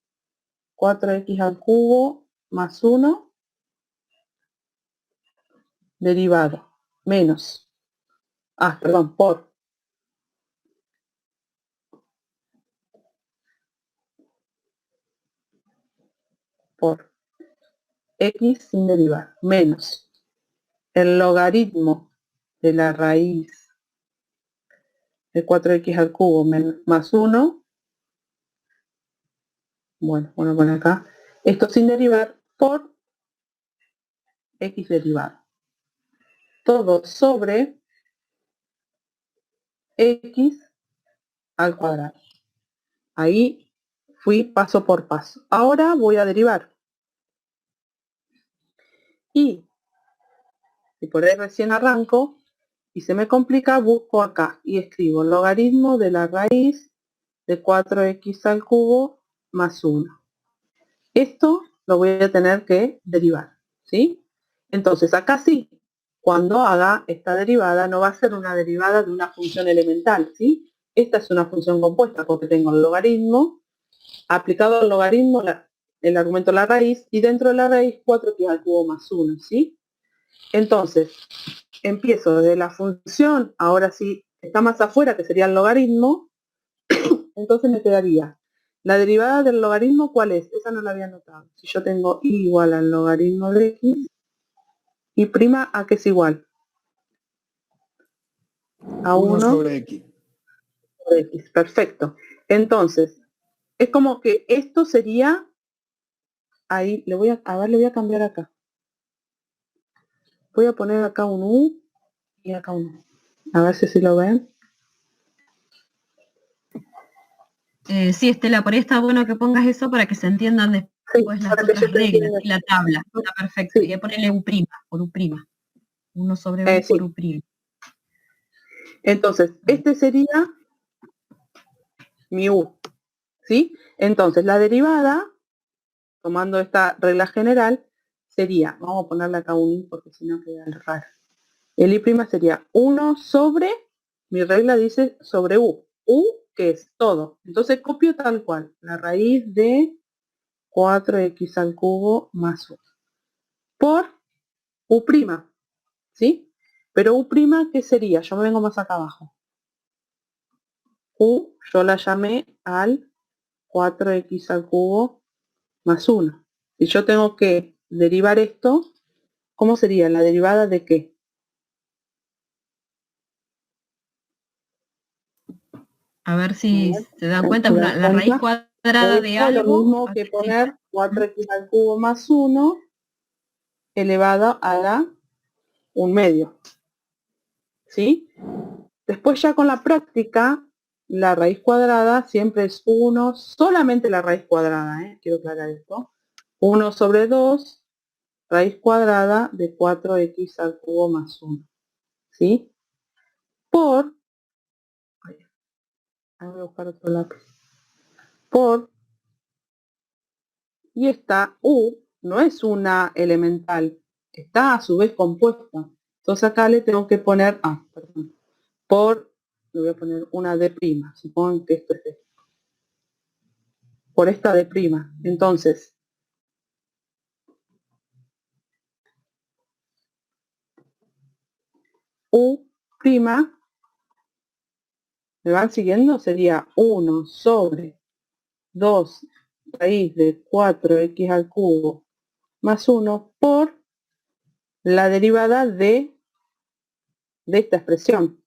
4x al cubo más 1 derivado menos, perdón, por x sin derivar menos el logaritmo de la raíz de 4x al cubo más 1, bueno, voy a poner acá, esto sin derivar por x derivado. Todo sobre x al cuadrado. Ahí fui paso por paso. Ahora voy a derivar. Y si por ahí recién arranco y se me complica, busco acá y escribo logaritmo de la raíz de 4x al cubo más 1. Esto lo voy a tener que derivar, ¿sí? Entonces acá sí, cuando haga esta derivada, no va a ser una derivada de una función elemental, ¿sí? Esta es una función compuesta porque tengo el logaritmo, aplicado al logaritmo el argumento de la raíz, y dentro de la raíz 4x al cubo más 1, ¿sí? Entonces, empiezo desde la función, ahora sí, está más afuera, que sería el logaritmo, entonces me quedaría, la derivada del logaritmo, ¿cuál es? Esa no la había notado. Si yo tengo y igual al logaritmo de x, y prima a qué es igual. A 1 1 sobre x. sobre x, perfecto. Entonces, es como que esto sería, ahí, le voy a cambiar acá. Voy a poner acá un u y acá un u. A ver si lo ven. Sí, Estela, por ahí está bueno que pongas eso para que se entiendan después las para que yo otras te reglas entienda. y la tabla. Está perfecto. Sí. Y ponerle U', por U'. 1 sobre U Sí. por U'. Entonces, este sería mi u, ¿sí? Entonces, la derivada, tomando esta regla general, sería, vamos a ponerle acá un i porque si no queda raro. El i' sería 1 sobre, mi regla dice sobre u. U, que es todo. Entonces copio tal cual, la raíz de 4x al cubo más 1. Por u', ¿sí? Pero u', ¿qué sería? Yo me vengo más acá abajo. U, yo la llamé al 4x al cubo más 1. Si yo tengo que derivar esto, ¿cómo sería? ¿La derivada de qué? A ver si se dan cuenta, ¿Se dan la raíz cuenta? cuadrada de Esto es lo algo. mismo que poner 4x al cubo más 1 elevado a la 1/2. ¿Sí? Después ya con la práctica, la raíz cuadrada siempre es 1, solamente la raíz cuadrada, quiero aclarar esto. 1 sobre 2, raíz cuadrada de 4x al cubo más 1. ¿Sí? Por, voy a buscar otro lápiz. Por, y esta u no es una elemental, está a su vez compuesta. Entonces acá le tengo que poner, por, le voy a poner una d', supongan que esto es d. Por esta d'. Entonces, u', ¿me van siguiendo? Sería 1 sobre 2 raíz de 4x al cubo más 1 por la derivada de esta expresión.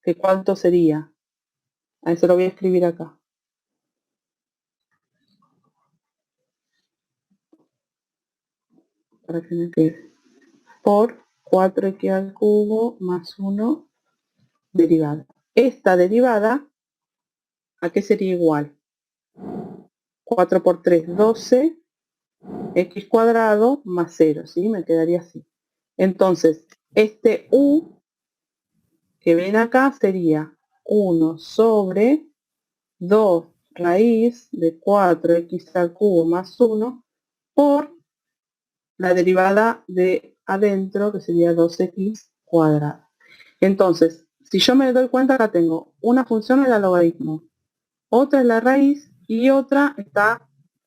¿Que cuánto sería? A eso lo voy a escribir acá. Para que me quede. Por 4x al cubo más 1 derivada. Esta derivada, ¿a qué sería igual? 4 por 3, 12, x cuadrado más 0, ¿sí? Me quedaría así. Entonces, este u que ven acá sería 1 sobre 2 raíz de 4x al cubo más 1 por la derivada de adentro, que sería 2x cuadrado. Entonces, si yo me doy cuenta, acá tengo una función el logaritmo, otra es la raíz y otra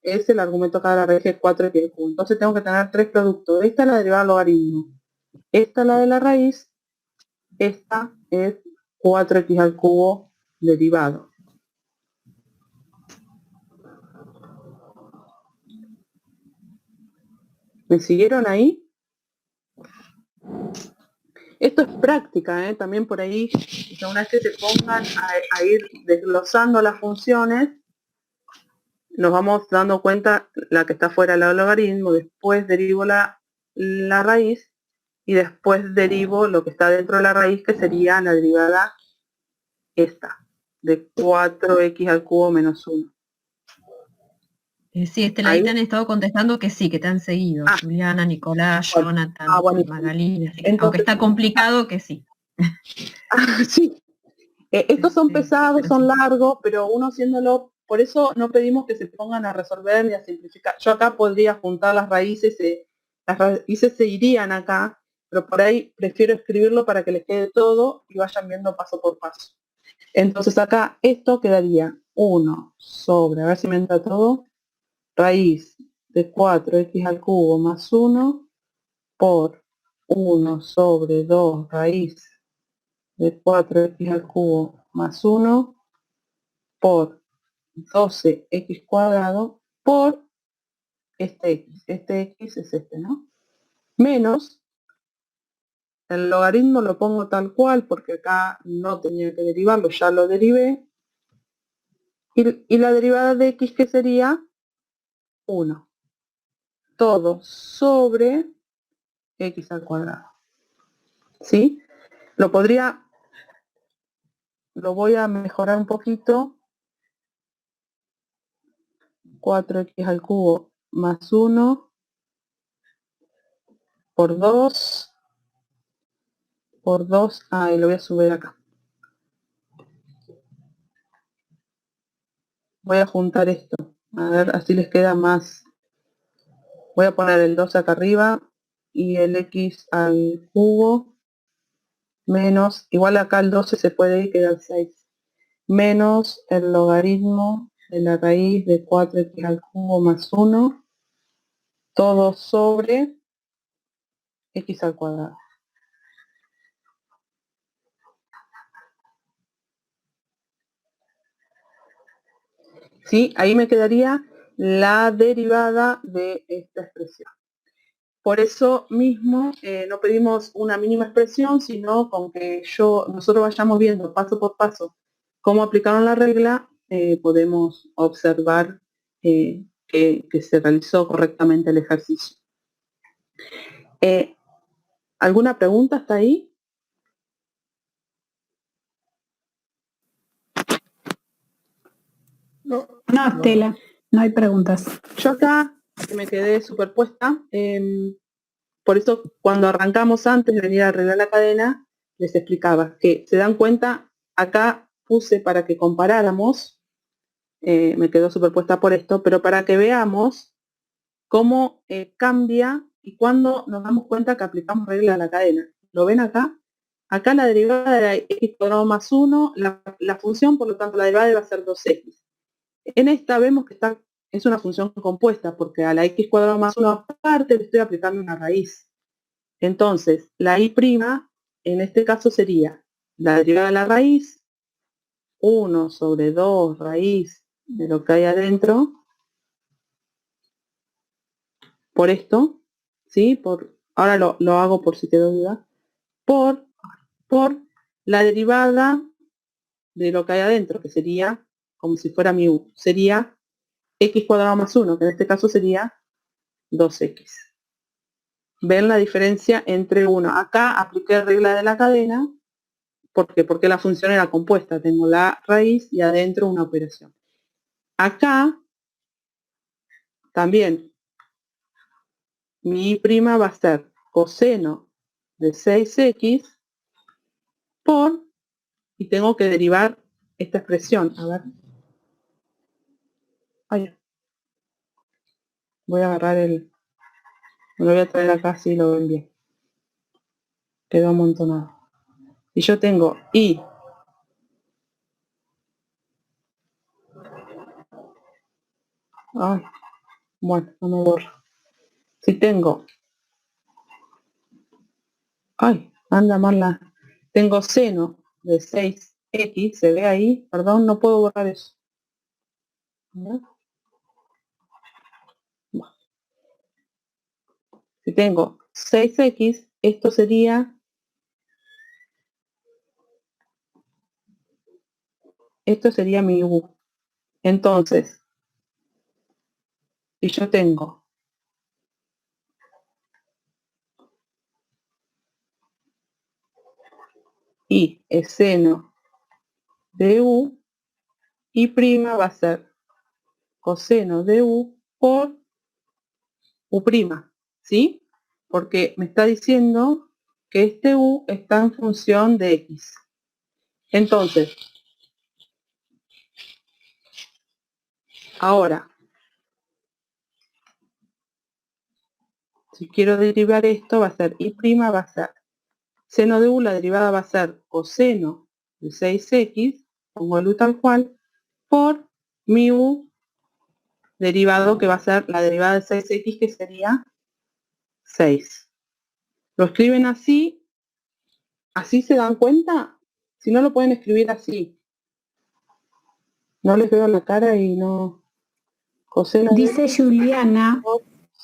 es el argumento acá de la raíz de 4x al cubo. Entonces tengo que tener tres productos. Esta es la derivada del logaritmo, esta es la de la raíz, esta es 4x al cubo derivado. ¿Me siguieron ahí? Esto es práctica, también por ahí, una vez que se pongan a ir desglosando las funciones, nos vamos dando cuenta la que está fuera del logaritmo, después derivo la raíz y después derivo lo que está dentro de la raíz, que sería la derivada esta, de 4x al cubo menos 1. Sí, Estela, ahí te han estado contestando que sí, que te han seguido. Juliana, Nicolás, Jonathan, Magalí, aunque está complicado, que sí. Sí. Estos son pesados, son largos, pero uno haciéndolo, por eso no pedimos que se pongan a resolver ni a simplificar. Yo acá podría juntar las raíces se irían acá, pero por ahí prefiero escribirlo para que les quede todo y vayan viendo paso por paso. Entonces acá esto quedaría 1 sobre, a ver si me entra todo, raíz de 4x al cubo más 1 por 1 sobre 2 raíz de 4x al cubo más 1 por 12x cuadrado por este x. Este x es este, ¿no? Menos, el logaritmo lo pongo tal cual porque acá no tenía que derivarlo, ya lo derivé. Y la derivada de x, que sería 1. Todo sobre x al cuadrado. ¿Sí? Lo voy a mejorar un poquito. 4x al cubo más 1 por 2 y lo voy a subir acá. Voy a juntar esto, a ver, así les queda más. Voy a poner el 2 acá arriba y el x al cubo menos, igual acá el 12 se puede ir, queda el 6, menos el logaritmo de la raíz de 4x al cubo más 1, todo sobre x al cuadrado. ¿Sí? Ahí me quedaría la derivada de esta expresión. Por eso mismo no pedimos una mínima expresión, sino con que nosotros vayamos viendo paso por paso cómo aplicaron la regla, podemos observar que se realizó correctamente el ejercicio. ¿Alguna pregunta hasta ahí? No, Estela, no hay preguntas. Yo acá me quedé superpuesta. Por eso cuando arrancamos, antes de venir a arreglar la cadena, les explicaba que se dan cuenta, acá puse para que comparáramos, me quedó superpuesta por esto, pero para que veamos cómo cambia y cuando nos damos cuenta que aplicamos regla a la cadena. ¿Lo ven acá? Acá la derivada de la x cuadrado más 1, la función, por lo tanto la derivada va a ser 2x. En esta vemos que es una función compuesta, porque a la x cuadrado más 1 aparte le estoy aplicando una raíz. Entonces, la y' en este caso sería la derivada de la raíz, 1 sobre 2 raíz de lo que hay adentro, por esto, ¿sí? Ahora lo hago por si quedó duda, por la derivada de lo que hay adentro, que sería, como si fuera mi u, sería x cuadrado más 1, que en este caso sería 2x. ¿Ven la diferencia entre uno? Acá apliqué regla de la cadena, porque la función era compuesta, tengo la raíz y adentro una operación. Acá también mi y' va a ser coseno de 6x por, y tengo que derivar esta expresión. A ver. Ay, voy a agarrar me lo voy a traer acá así lo ven bien. Quedó amontonado. Y yo tengo y bueno, no me borro. Si tengo anda mal tengo seno de 6x, se ve ahí, perdón, no puedo borrar eso. ¿No? Bueno. Si tengo 6x, esto sería mi u. Entonces, si yo tengo y es seno de u, y' va a ser coseno de u por u', ¿sí? Porque me está diciendo que este u está en función de x. Entonces, ahora, si quiero derivar esto, va a ser y' va a ser seno de u, la derivada va a ser coseno de 6x, pongo el u tal cual, por mi u derivado, que va a ser la derivada de 6x, que sería 6. lo escriben así, así se dan cuenta, si no lo pueden escribir así. No les veo la cara y no... Coseno Dice Juliana,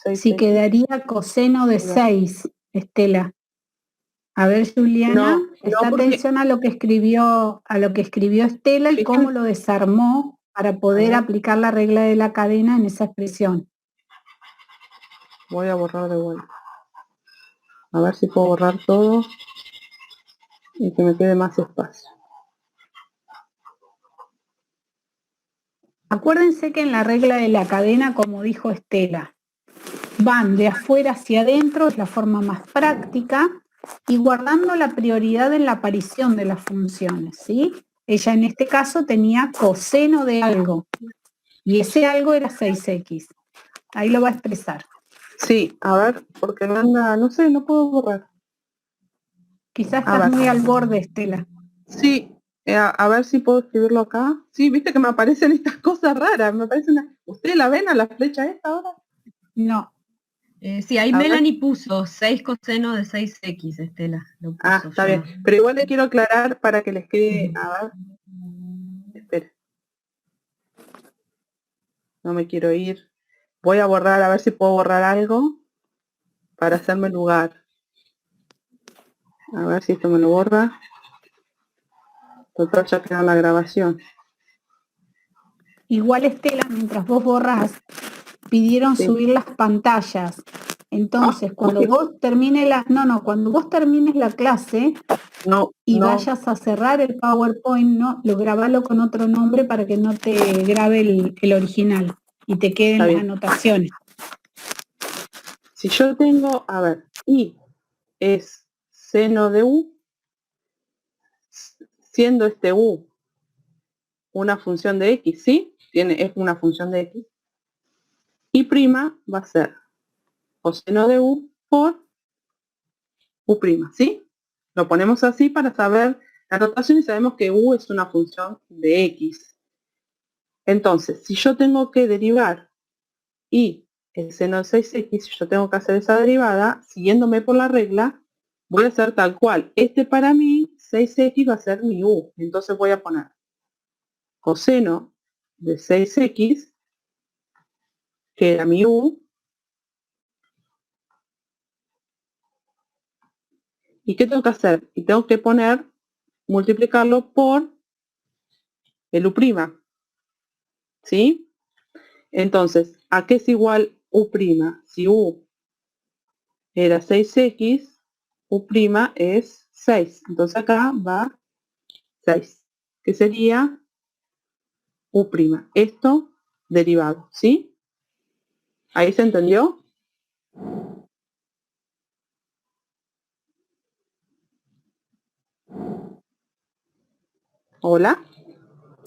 de si 6x. quedaría coseno de 6, Estela. A ver, Juliana, No, presta porque- atención a lo que escribió Estela y Fíjate. cómo lo desarmó para poder A ver. aplicar la regla de la cadena en esa expresión. Voy a borrar de vuelta. A ver si puedo borrar todo y que me quede más espacio. Acuérdense que en la regla de la cadena, como dijo Estela, van de afuera hacia adentro, es la forma más práctica, y guardando la prioridad en la aparición de las funciones, ¿sí? Ella en este caso tenía coseno de algo, y ese algo era 6x. Ahí lo va a expresar. Sí, a ver, porque no anda, no sé, no puedo borrar. Quizás A estás ver. muy al borde, Estela. Sí, a ver si puedo escribirlo acá. Sí, viste que me aparecen estas cosas raras, me aparece una... ¿Ustedes la ven a la flecha esta ahora? No, Sí, ahí A ver. Melanie puso 6 coseno de 6x, Estela. Lo puso Ah, está ya. bien. Pero igual le quiero aclarar para que les quede... A ver. Espera. No me quiero ir. Voy a borrar, a ver si puedo borrar algo para hacerme lugar. A ver si esto me lo borra. Total, ya queda la grabación. igual Estela, mientras vos borrás, pidieron Sí. subir las pantallas. Entonces, cuando oye. vos termines cuando vos termines la clase No, y no. vayas a cerrar el PowerPoint, no, lo grabalo con otro nombre para que no te grabe el original y te queden Está las bien. anotaciones. Si yo tengo, a ver, y es seno de u, siendo este u una función de x, ¿sí? Es una función de x. Y prima va a ser coseno de u por u prima, ¿sí? Lo ponemos así para saber la notación y sabemos que u es una función de x. Entonces, si yo tengo que derivar y el seno de 6x, si yo tengo que hacer esa derivada, siguiéndome por la regla, voy a hacer tal cual. Este para mí, 6x va a ser mi u. Entonces voy a poner coseno de 6x, que era mi u, ¿y qué tengo que hacer? Y tengo que poner, multiplicarlo por el u', ¿sí? Entonces, ¿a qué es igual u'? Si u era 6x, u' es 6. Entonces acá va 6, que sería u'. Esto derivado, ¿sí? ¿Ahí se entendió? ¿Hola?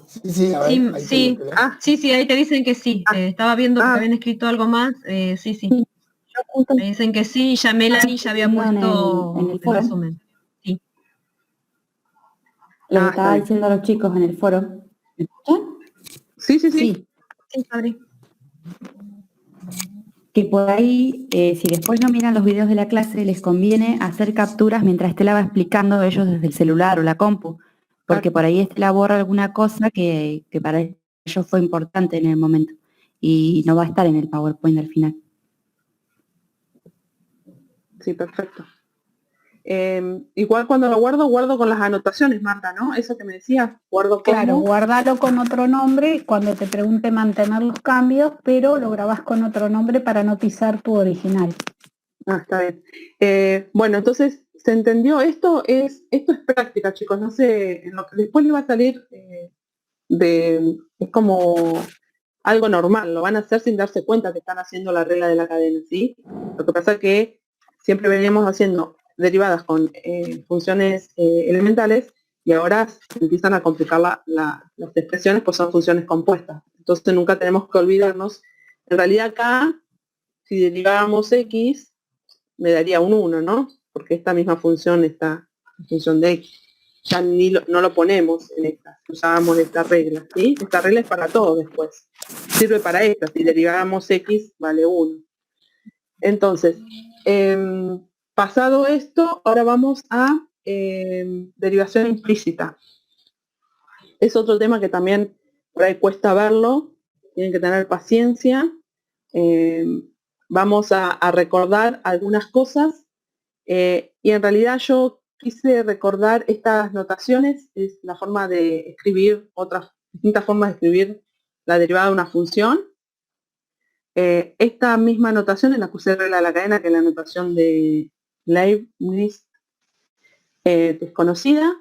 Sí, a ver, Sí, ahí sí, tengo que Ah, sí, ahí te dicen que sí. Estaba viendo porque ah, habían escrito algo más. Sí. yo justo- Me dicen que sí, ya Melanie ya había En puesto el el foro. resumen. Sí. Lo que está estaba bien. diciendo los chicos en el foro. ¿Me escuchan? Sí. Sí, Sí, padre. Que por ahí, si después no miran los videos de la clase, les conviene hacer capturas mientras Estela va explicando ellos desde el celular o la compu, porque por ahí Estela borra alguna cosa que para ellos fue importante en el momento y no va a estar en el PowerPoint al final. Sí, perfecto. Igual cuando lo guardo con las anotaciones, Marta, ¿no? Eso que me decías, guardo claro, como... guardalo con otro nombre cuando te pregunte mantener los cambios, pero lo grabás con otro nombre para no pisar tu original. Ah, está bien. Bueno, entonces, ¿se entendió? Esto es práctica, chicos. No sé, en lo que después le va a salir es como algo normal, lo van a hacer sin darse cuenta que están haciendo la regla de la cadena, ¿sí? Lo que pasa es que siempre veníamos haciendo derivadas con funciones elementales y ahora se empiezan a complicar las expresiones, pues son funciones compuestas. Entonces nunca tenemos que olvidarnos. En realidad acá, si deriváramos x, me daría un 1, ¿no? Porque esta misma función está en función de x. Ya no lo ponemos en esta, usábamos esta regla, ¿sí? Esta regla es para todo después. Sirve para esta, si derivamos x vale 1. Entonces, pasado esto, ahora vamos a derivación implícita. Es otro tema que también por ahí cuesta verlo, tienen que tener paciencia. Vamos a recordar algunas cosas y en realidad yo quise recordar estas notaciones, es la forma de escribir, otras distintas formas de escribir la derivada de una función. Esta misma notación es la que usé regla de la cadena, que es la notación de Leibniz desconocida.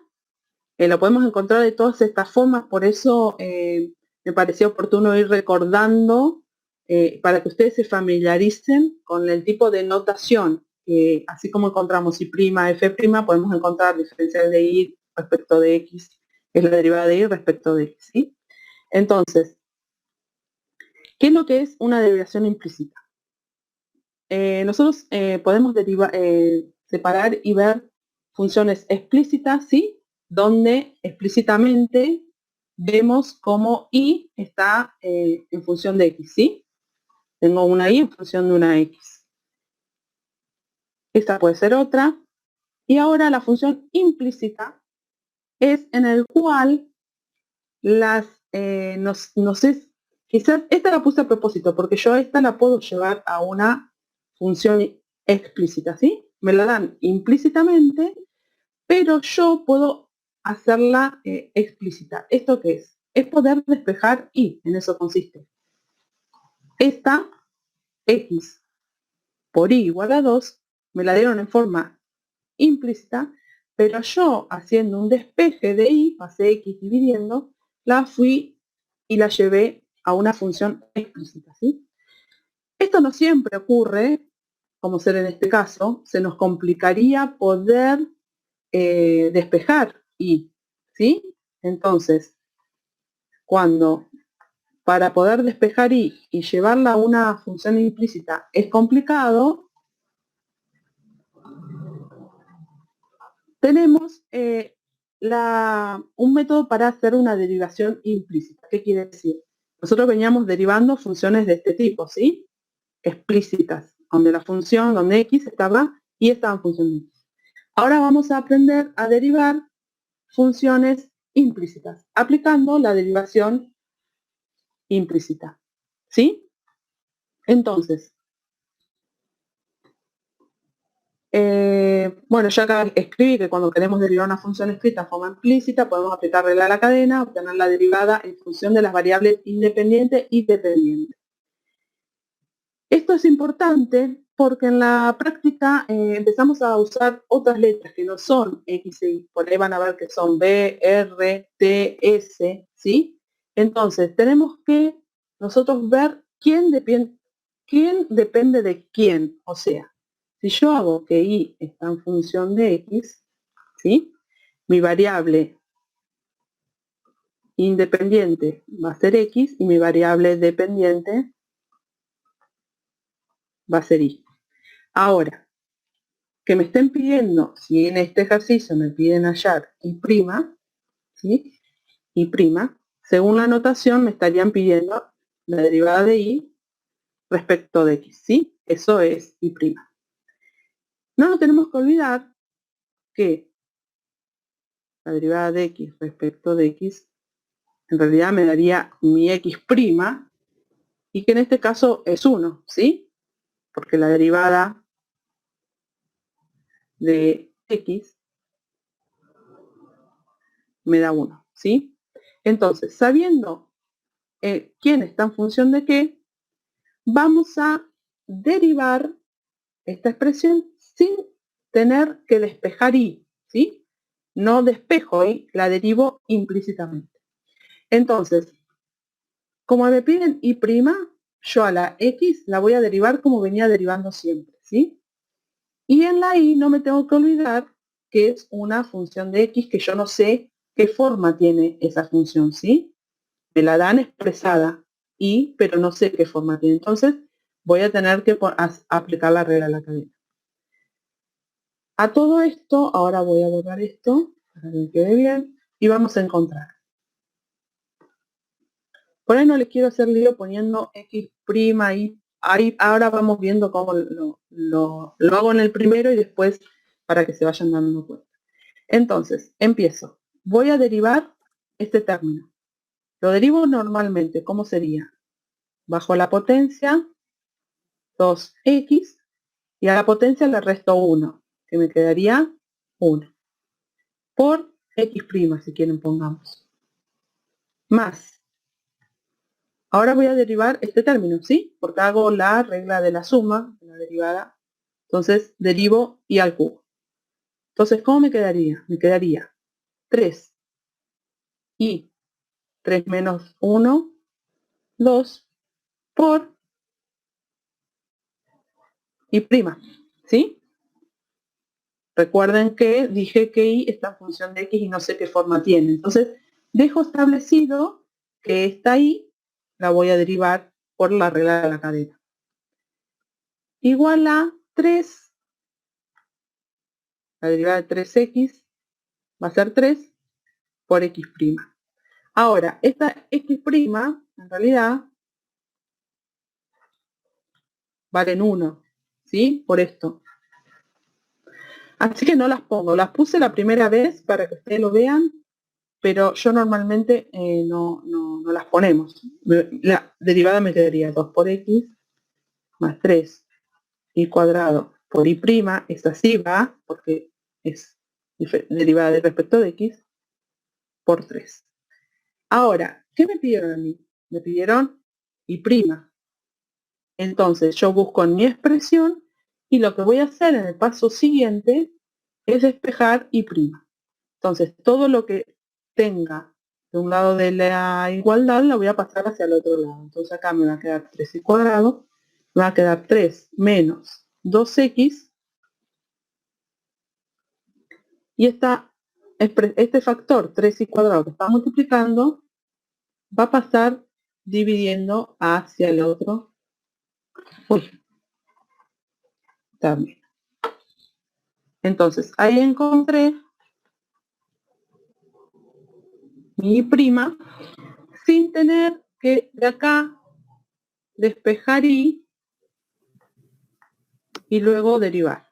Lo podemos encontrar de todas estas formas, por eso me pareció oportuno ir recordando para que ustedes se familiaricen con el tipo de notación. Así como encontramos I', F', podemos encontrar diferencial de Y respecto de X, que es la derivada de Y respecto de X, ¿sí? Entonces, ¿qué es lo que es una derivación implícita? Nosotros podemos separar y ver funciones explícitas, ¿sí? Donde explícitamente vemos cómo Y está en función de X, ¿sí? Tengo una Y en función de una X. Esta puede ser otra. Y ahora la función implícita es en el cual las, quizás esta la puse a propósito, porque yo esta la puedo llevar a una función explícita, ¿sí? Me la dan implícitamente, pero yo puedo hacerla explícita. ¿Esto qué es? Es poder despejar Y, en eso consiste. Esta X por Y igual a 2, me la dieron en forma implícita, pero yo haciendo un despeje de Y, pasé X dividiendo, la fui y la llevé a una función explícita, ¿sí? Esto no siempre ocurre, como ser en este caso, se nos complicaría poder despejar Y, ¿sí? Entonces, para poder despejar Y y llevarla a una función implícita es complicado, tenemos un método para hacer una derivación implícita. ¿Qué quiere decir? Nosotros veníamos derivando funciones de este tipo, ¿sí? Explícitas, donde X estaba y estaba en función de X. Ahora vamos a aprender a derivar funciones implícitas, aplicando la derivación implícita, ¿sí? Entonces, bueno, ya acá escribí que cuando queremos derivar una función escrita en forma implícita, podemos aplicar regla de la cadena, obtener la derivada en función de las variables independiente y dependiente. Esto es importante porque en la práctica empezamos a usar otras letras que no son X y Y. Por ahí van a ver que son B, R, T, S, ¿sí? Entonces, tenemos que nosotros ver quién depende de quién. O sea, si yo hago que Y está en función de X, ¿sí? Mi variable independiente va a ser X y mi variable dependiente va a ser Y. Ahora, que me estén pidiendo, si en este ejercicio me piden hallar Y', ¿sí? Y', según la notación me estarían pidiendo la derivada de Y respecto de X, ¿sí? Eso es Y'. No nos tenemos que olvidar que la derivada de X respecto de X en realidad me daría mi X' y que en este caso es 1, ¿sí? Porque la derivada de X me da 1, ¿sí? Entonces, sabiendo quién está en función de qué, vamos a derivar esta expresión sin tener que despejar Y, ¿sí? No despejo Y, la derivo implícitamente. Entonces, como me piden Y', yo a la X la voy a derivar como venía derivando siempre, ¿sí? Y en la Y no me tengo que olvidar que es una función de X que yo no sé qué forma tiene esa función, ¿sí? Me la dan expresada Y, pero no sé qué forma tiene. Entonces, voy a tener que aplicar la regla de la cadena. A todo esto, ahora voy a borrar esto para que quede bien y vamos a encontrar. Por ahí no les quiero hacer lío poniendo X', Y', ahí ahora vamos viendo cómo lo hago en el primero y después para que se vayan dando cuenta. Entonces, empiezo. Voy a derivar este término. Lo derivo normalmente, ¿cómo sería? Bajo la potencia, 2x, y a la potencia le resto 1, que me quedaría 1. Por x', si quieren pongamos. Más. Ahora voy a derivar este término, ¿sí? Porque hago la regla de la suma, de la derivada. Entonces, derivo y al cubo. Entonces, ¿cómo me quedaría? Me quedaría 3 y 3 menos 1, 2 por y prima, ¿sí? Recuerden que dije que y está en función de x y no sé qué forma tiene. Entonces, dejo establecido que esta y la voy a derivar por la regla de la cadena. Igual a 3, la derivada de 3x va a ser 3 por x'. Ahora, esta x' en realidad valen 1, ¿sí? Por esto. Así que no las pongo. Las puse la primera vez para que ustedes lo vean, pero yo normalmente no las ponemos. La derivada me quedaría 2 por x más 3 y cuadrado por y', esta así va, porque es derivada de respecto de x, por 3. Ahora, ¿qué me pidieron a mí? Me pidieron y'. Entonces yo busco en mi expresión y lo que voy a hacer en el paso siguiente es despejar y'. Entonces todo lo que tenga de un lado de la igualdad la voy a pasar hacia el otro lado. Entonces acá me va a quedar 3 y cuadrado, me va a quedar 3 menos 2x, y este factor 3 y cuadrado que está multiplicando va a pasar dividiendo hacia el otro. Uy, también. Entonces ahí encontré mi prima sin tener que de acá despejar y luego derivar.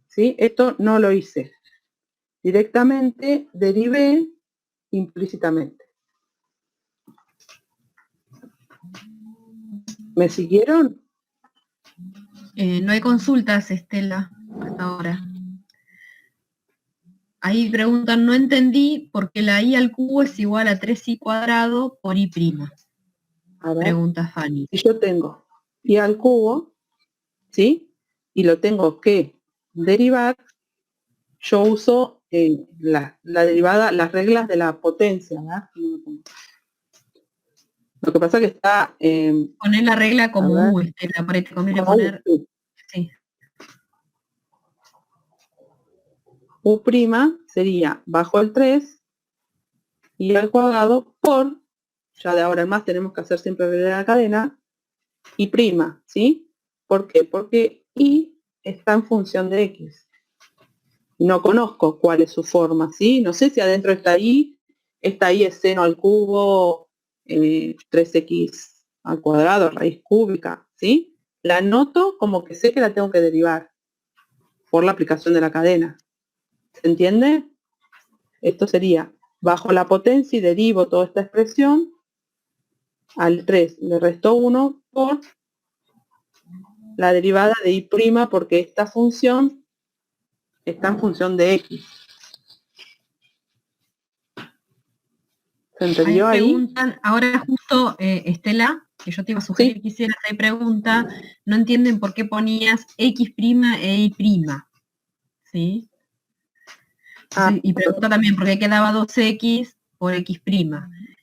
¿Sí? Esto no lo hice. Directamente derivé implícitamente. ¿Me siguieron? No hay consultas, Estela, hasta ahora. Ahí preguntan, no entendí por qué la i al cubo es igual a 3i cuadrado por y'. A ver, Pregunta Fanny. si yo tengo y al cubo, ¿sí? Y lo tengo que derivar, yo uso la derivada, las reglas de la potencia, ¿verdad? Lo que pasa es que está... Poner la regla como a ver, U, Estela, por ahí te conviene como poner... U. Sí. U' sería bajo el 3 y al cuadrado por, ya de ahora en más tenemos que hacer siempre regla de la cadena, y', ¿sí? ¿Por qué? Porque y está en función de x. No conozco cuál es su forma, ¿sí? No sé si adentro está y es seno al cubo, 3x al cuadrado, raíz cúbica, ¿sí? La anoto como que sé que la tengo que derivar por la aplicación de la cadena. ¿Se entiende? Esto sería, bajo la potencia y derivo toda esta expresión, al 3 le resto 1 por la derivada de y', porque esta función está en función de x. ¿Se entendió ahí? Preguntan, ahora justo, Estela, que yo te iba a sugerir Sí. que hicieras, ahí pregunta, no entienden por qué ponías x' e y', ¿sí? Ah, Y pregunta también por qué quedaba 2x por x'.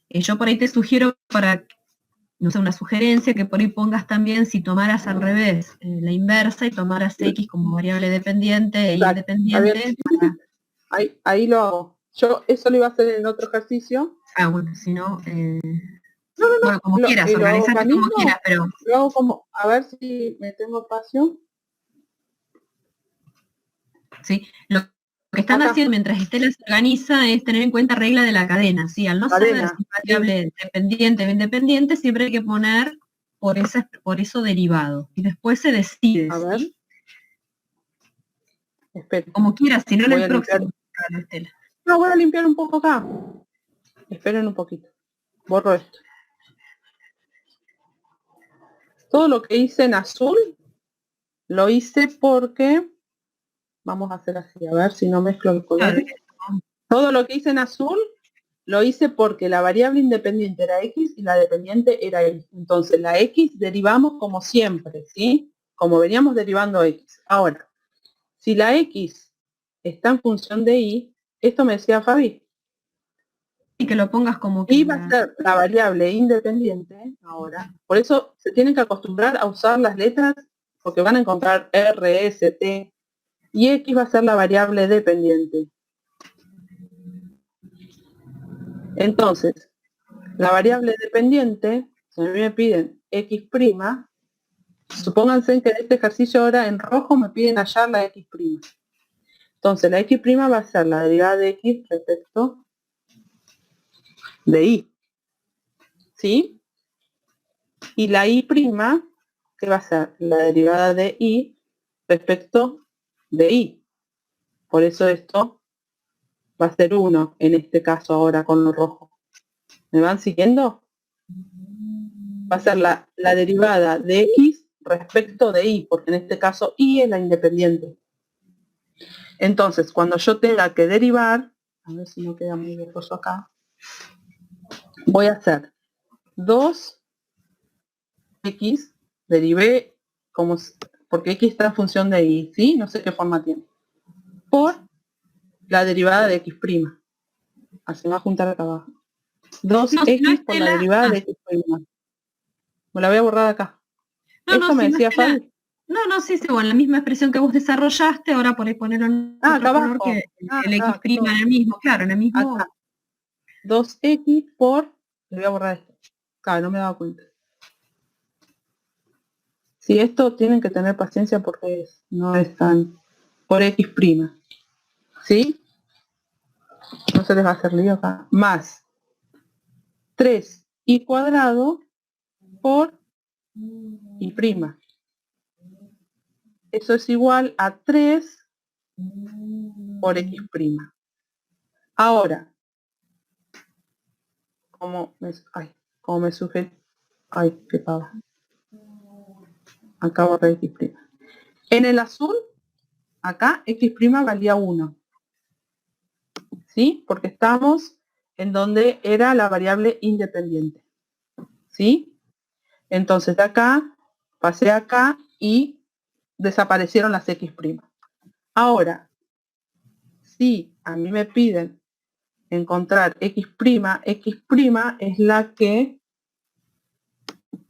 Yo por ahí te sugiero para, no sé, una sugerencia, que por ahí pongas también, si tomaras al revés, la inversa, y tomaras x como variable dependiente e y exacto, independiente. ahí lo hago. Yo eso lo iba a hacer en otro ejercicio. Bueno, si no... No, bueno, como quieras, lo hago acá organizate como mismo, quieras, pero... lo hago como, a ver si me tengo espacio. ¿Sí? Lo que están Acá. haciendo mientras Estela se organiza es tener en cuenta regla de la cadena, ¿sí? Al no saber Cadena, si es variable dependiente o independiente, siempre hay que poner por eso derivado. Y después se decide, A ver. ¿sí? Espera. Como quieras, si no en Voy el a limpiar. próximo. Claro, Estela. No, voy a limpiar un poco acá. Esperen un poquito. Borro esto. Todo lo que hice en azul, lo hice porque... Vamos a hacer así, a ver si no mezclo el color. Claro, Todo lo que hice en azul, lo hice porque la variable independiente era x y la dependiente era y. Entonces la x derivamos como siempre, ¿sí? Como veníamos derivando x. Ahora, si la x está en función de y, esto me decía Fabi, y que lo pongas como que y va a ser la variable independiente ahora. Por eso se tienen que acostumbrar a usar las letras porque van a encontrar R, S, T, y x va a ser la variable dependiente. Entonces, la variable dependiente, si a mí me piden x', supónganse que en este ejercicio ahora en rojo me piden hallar la x'. Entonces, la x' va a ser la derivada de x respecto de y. ¿Sí? Y la y', que va a ser la derivada de y respecto de y. Por eso esto va a ser 1 en este caso ahora con lo rojo. ¿Me van siguiendo? Va a ser la derivada de x respecto de y, porque en este caso y es la independiente. Entonces, cuando yo tenga que derivar, a ver si no queda muy borroso acá, voy a hacer 2x, derivé como, porque x está en función de y, ¿sí? No sé qué forma tiene. Por la derivada de x'. Así va a juntar acá abajo. 2x por la derivada de x'. Me la voy a borrar acá. Esto me decía Fabi. No, sí, bueno, la misma expresión que vos desarrollaste, ahora por ahí ponerlo en otro color que el x' en el mismo, claro, en el mismo. Acá. 2x por, le voy a borrar esto. Claro, no me he dado cuenta. Si esto tienen que tener paciencia porque no es tan por x'. ¿Sí? No se les va a hacer lío acá. Más 3y cuadrado por y'. Eso es igual a 3 por x'. Ahora, como me sujeto, qué pava. Acá borré x'. En el azul, acá x' valía 1. ¿Sí? Porque estamos en donde era la variable independiente. ¿Sí? Entonces de acá, pasé acá y desaparecieron las x'. Ahora, si a mí me piden encontrar x', x' es la que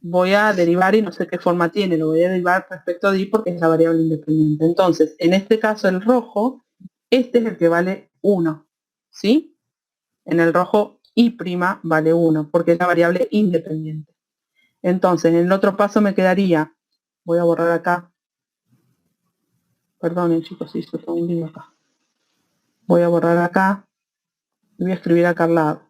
voy a derivar y no sé qué forma tiene, lo voy a derivar respecto de y porque es la variable independiente. Entonces, en este caso el rojo, este es el que vale 1, ¿sí? En el rojo y' vale 1 porque es la variable independiente. Entonces, en el otro paso me quedaría, voy a borrar acá, perdonen chicos, hizo todo un lío acá. Voy a borrar acá y voy a escribir acá al lado.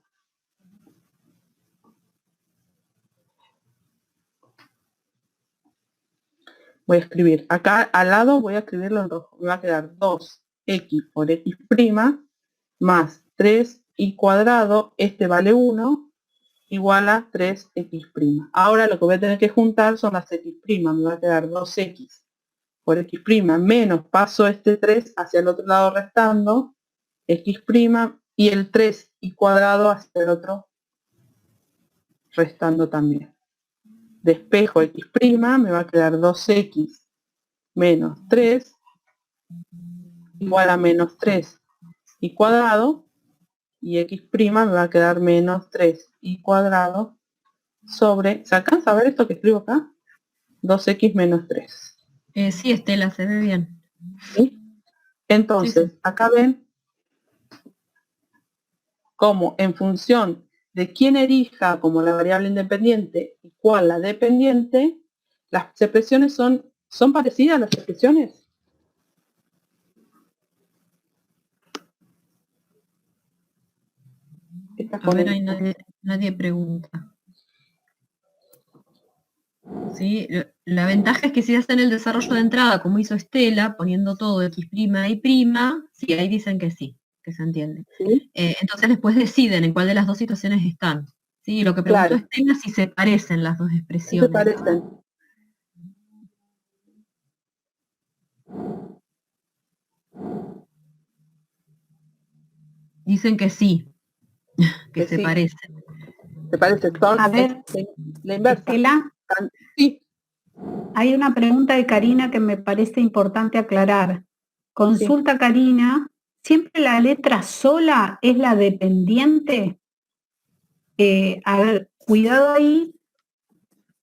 Voy a escribir acá al lado, voy a escribirlo en rojo. Me va a quedar 2x por x' más 3y cuadrado, este vale 1, igual a 3x'. Ahora lo que voy a tener que juntar son las x'. Me va a quedar 2x por x' menos, paso este 3 hacia el otro lado restando, x' y el 3y cuadrado hacia el otro restando también. Despejo x', me va a quedar 2x menos 3 igual a menos 3 y cuadrado, y x' me va a quedar menos 3 y cuadrado sobre, ¿se alcanza a ver esto que escribo acá? 2x menos 3. Sí, Estela, se ve bien. ¿Sí? Entonces, sí. Acá ven cómo en función de quién elija como la variable independiente y cuál la dependiente, las expresiones son parecidas las expresiones. A ver, ahí nadie pregunta. ¿sí? La ventaja es que si hacen el desarrollo de entrada, como hizo Estela, poniendo todo x' y', sí, ahí dicen que sí, que se entiende. ¿Sí? Entonces después deciden en cuál de las dos situaciones están. ¿Sí? Lo que preguntó Claro, Estela si se parecen las dos ¿qué se expresiones. parecen? Dicen que sí, que Que se sí, parecen. ¿te parece? Son A ver, la inversa. Estela, Sí, hay una pregunta de Karina que me parece importante aclarar. sí. Consulta Karina, ¿siempre la letra sola es la dependiente? A ver, cuidado ahí.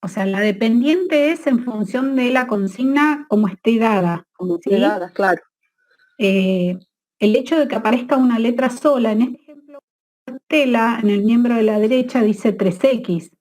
O sea, la dependiente es en función de la consigna como esté dada, Como ¿sí? dadas, claro. El hecho de que aparezca una letra sola, en este ejemplo, Estela, en el miembro de la derecha dice 3x.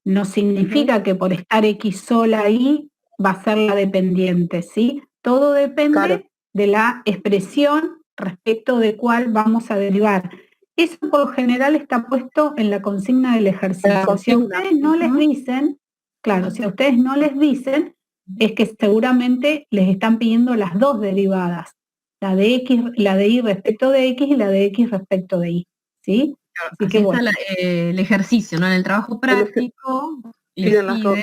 No significa que por estar X sola ahí va a ser la dependiente, ¿sí? Todo Claro, depende de la expresión respecto de cuál vamos a derivar. Eso por lo general está puesto en la consigna del la ejercicio. Si a consigna. ustedes no les dicen, claro, si a ustedes no les dicen, es que seguramente les están pidiendo las dos derivadas, la de X, la de Y respecto de X y la de X respecto de Y, ¿sí? Así Así que está bueno. el ejercicio, ¿no? En el trabajo práctico les Piden las dos.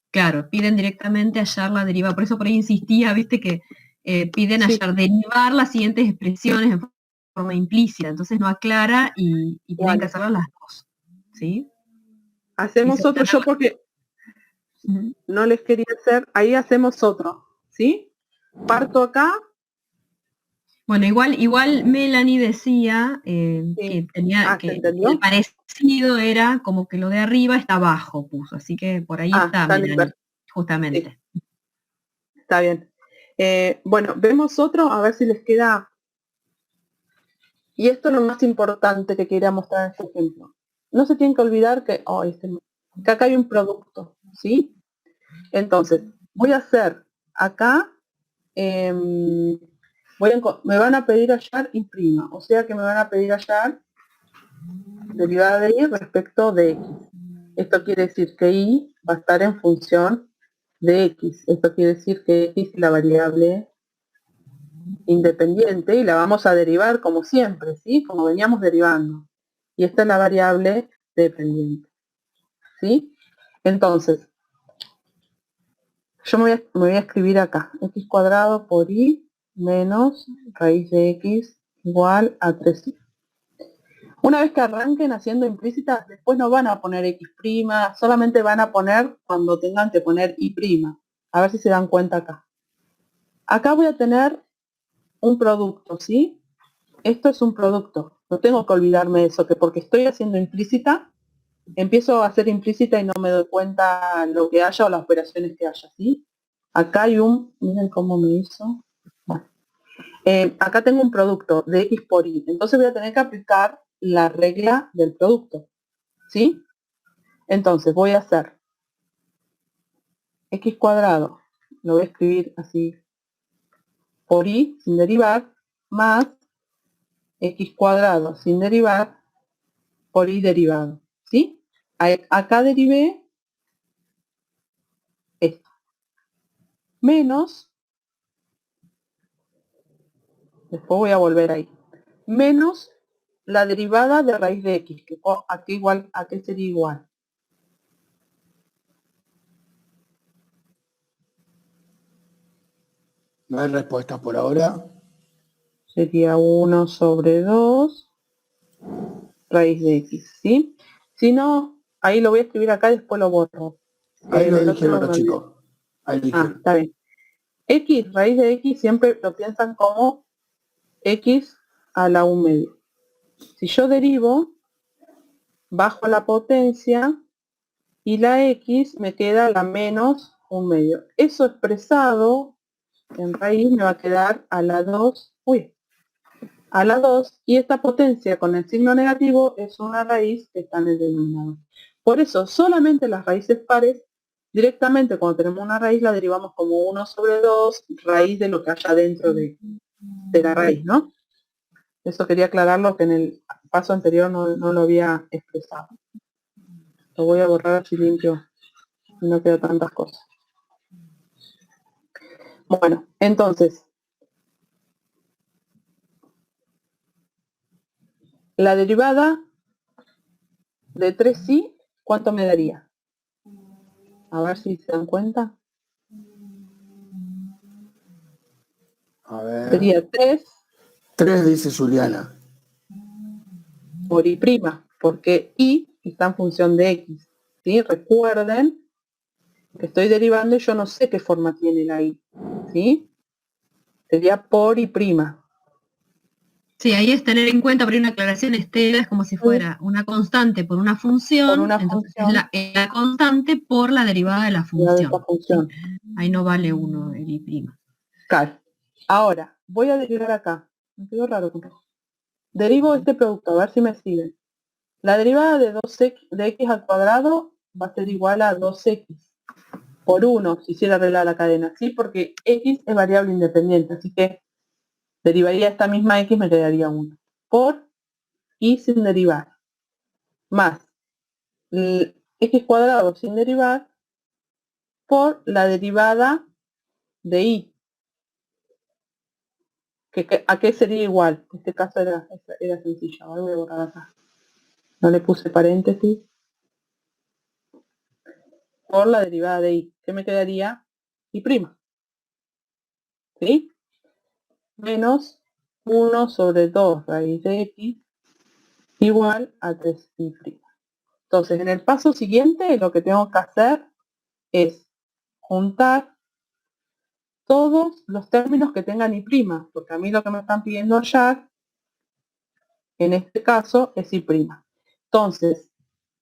claro, piden directamente hallar la deriva. Por eso por ahí insistía, viste, que piden Sí, hallar, derivar las siguientes expresiones en forma implícita. Entonces no aclara y tienen que igual. hacerlas las dos. ¿Sí? Y Hacemos sobre otro yo porque Ujú. no les quería hacer, ahí hacemos otro, ¿sí? Parto acá, Bueno, igual Melanie decía sí. que tenía ¿Se que el entendió? parecido era como que lo de arriba está abajo, puso. Así que por ahí está Está en Melanie, inverso, sí, justamente. está bien. Bueno, vemos otro, a ver si les queda. Y esto es lo más importante que quería mostrar en este ejemplo. No se tienen que olvidar que acá hay un producto, ¿sí? Entonces, voy a hacer acá, em, me van a pedir hallar imprima, o sea que me van a pedir hallar derivada de y respecto de x. Esto quiere decir que y va a estar en función de x. Esto quiere decir que x es la variable independiente y la vamos a derivar como siempre, ¿sí? Como veníamos derivando. Y esta es la variable dependiente, ¿sí? Entonces, yo me voy a escribir acá, x cuadrado por y menos raíz de x igual a 3y. Una vez que arranquen haciendo implícitas, después no van a poner x', solamente van a poner cuando tengan que poner y'. A ver si se dan cuenta acá. Acá voy a tener un producto, ¿sí? Esto es un producto. No tengo que olvidarme de eso, que porque estoy haciendo implícita, empiezo a hacer implícita y no me doy cuenta lo que haya o las operaciones que haya, ¿sí? Acá hay miren cómo me hizo. Bueno, acá tengo un producto de x por y. Entonces voy a tener que aplicar la regla del producto, ¿sí? Entonces voy a hacer x cuadrado, lo voy a escribir así, por y sin derivar, más x cuadrado sin derivar por y derivado, ¿sí? Acá derivé esto, menos, después voy a volver ahí, menos la derivada de raíz de x, que aquí sería igual. No hay respuesta por ahora. Sería 1 sobre 2 raíz de x, ¿sí? Si no, ahí lo voy a escribir acá y después lo borro. Ahí lo En el dijeron otro los me olvidé. chicos. Ahí lo dijeron. Está bien. X, raíz de x, siempre lo piensan como x a la 1/2. Si yo derivo, bajo la potencia y la x me queda la menos 1/2. Eso expresado en raíz me va a quedar a la 2, a la 2, y esta potencia con el signo negativo es una raíz que está en el denominador. Por eso, solamente las raíces pares, directamente cuando tenemos una raíz la derivamos como 1 sobre 2, raíz de lo que haya dentro de la raíz, ¿no? Eso quería aclararlo, que en el paso anterior no lo había expresado. Lo voy a borrar así limpio No quedan tantas cosas. Bueno, entonces, la derivada de 3i, ¿cuánto me daría? A ver si se dan cuenta. A ver. Sería 3 3 dice Juliana. por i', porque i está en función de x. ¿Sí? Recuerden que estoy derivando y yo no sé qué forma tiene la i. ¿Sí? Sería por i'. Sí, ahí es tener en cuenta, pero hay una aclaración, Estela, es como si fuera una constante por una función, Por una entonces función. es la constante por la derivada de la De función. esta función. Ahí no vale uno el i'. Claro. Ahora, voy a derivar acá. Me quedó raro. Derivo este producto, a ver si me siguen. La derivada de 2x de x al cuadrado va a ser igual a 2x por 1, si quisiera arreglar la cadena, ¿sí? Porque x es variable independiente, así que derivaría esta misma x, me quedaría 1. Por y sin derivar, más x cuadrado sin derivar, por la derivada de y. ¿A qué sería igual? En este caso era sencillo. Ahora voy a borrar acá. No le puse paréntesis. Por la derivada de y. ¿Qué me quedaría? Y'. ¿Sí? Menos 1 sobre 2 raíz de x igual a 3i'. Entonces, en el paso siguiente, lo que tengo que hacer es juntar todos los términos que tengan i', porque a mí lo que me están pidiendo hallar, en este caso, es i'. Entonces,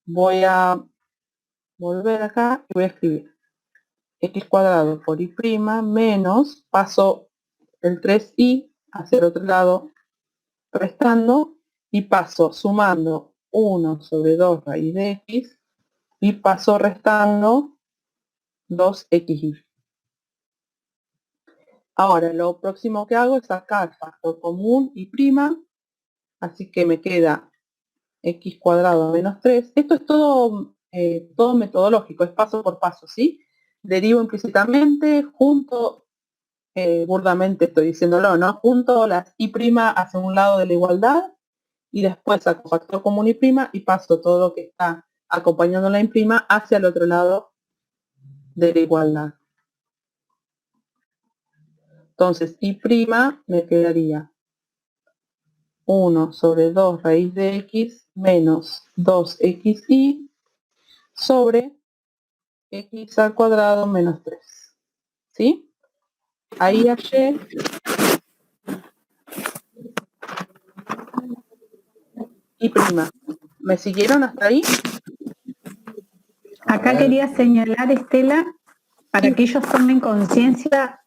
voy a volver acá y voy a escribir x cuadrado por i' menos, paso el 3i hacia el otro lado restando y paso sumando 1 sobre 2 raíz de x y paso restando 2xy. Ahora lo próximo que hago es sacar factor común y prima, así que me queda x cuadrado menos 3. Esto es todo, todo metodológico, es paso por paso, ¿sí? Derivo implícitamente, junto, burdamente estoy diciéndolo, ¿no? Junto las y' hacia un lado de la igualdad y después saco factor común y paso todo lo que está acompañando la y' hacia el otro lado de la igualdad. Entonces, y' me quedaría 1 sobre 2 raíz de x menos 2xy sobre x al cuadrado menos 3. ¿Sí? Ahí hallé y'. ¿Me siguieron hasta ahí? Acá quería señalar, Estela, para que ellos tomen conciencia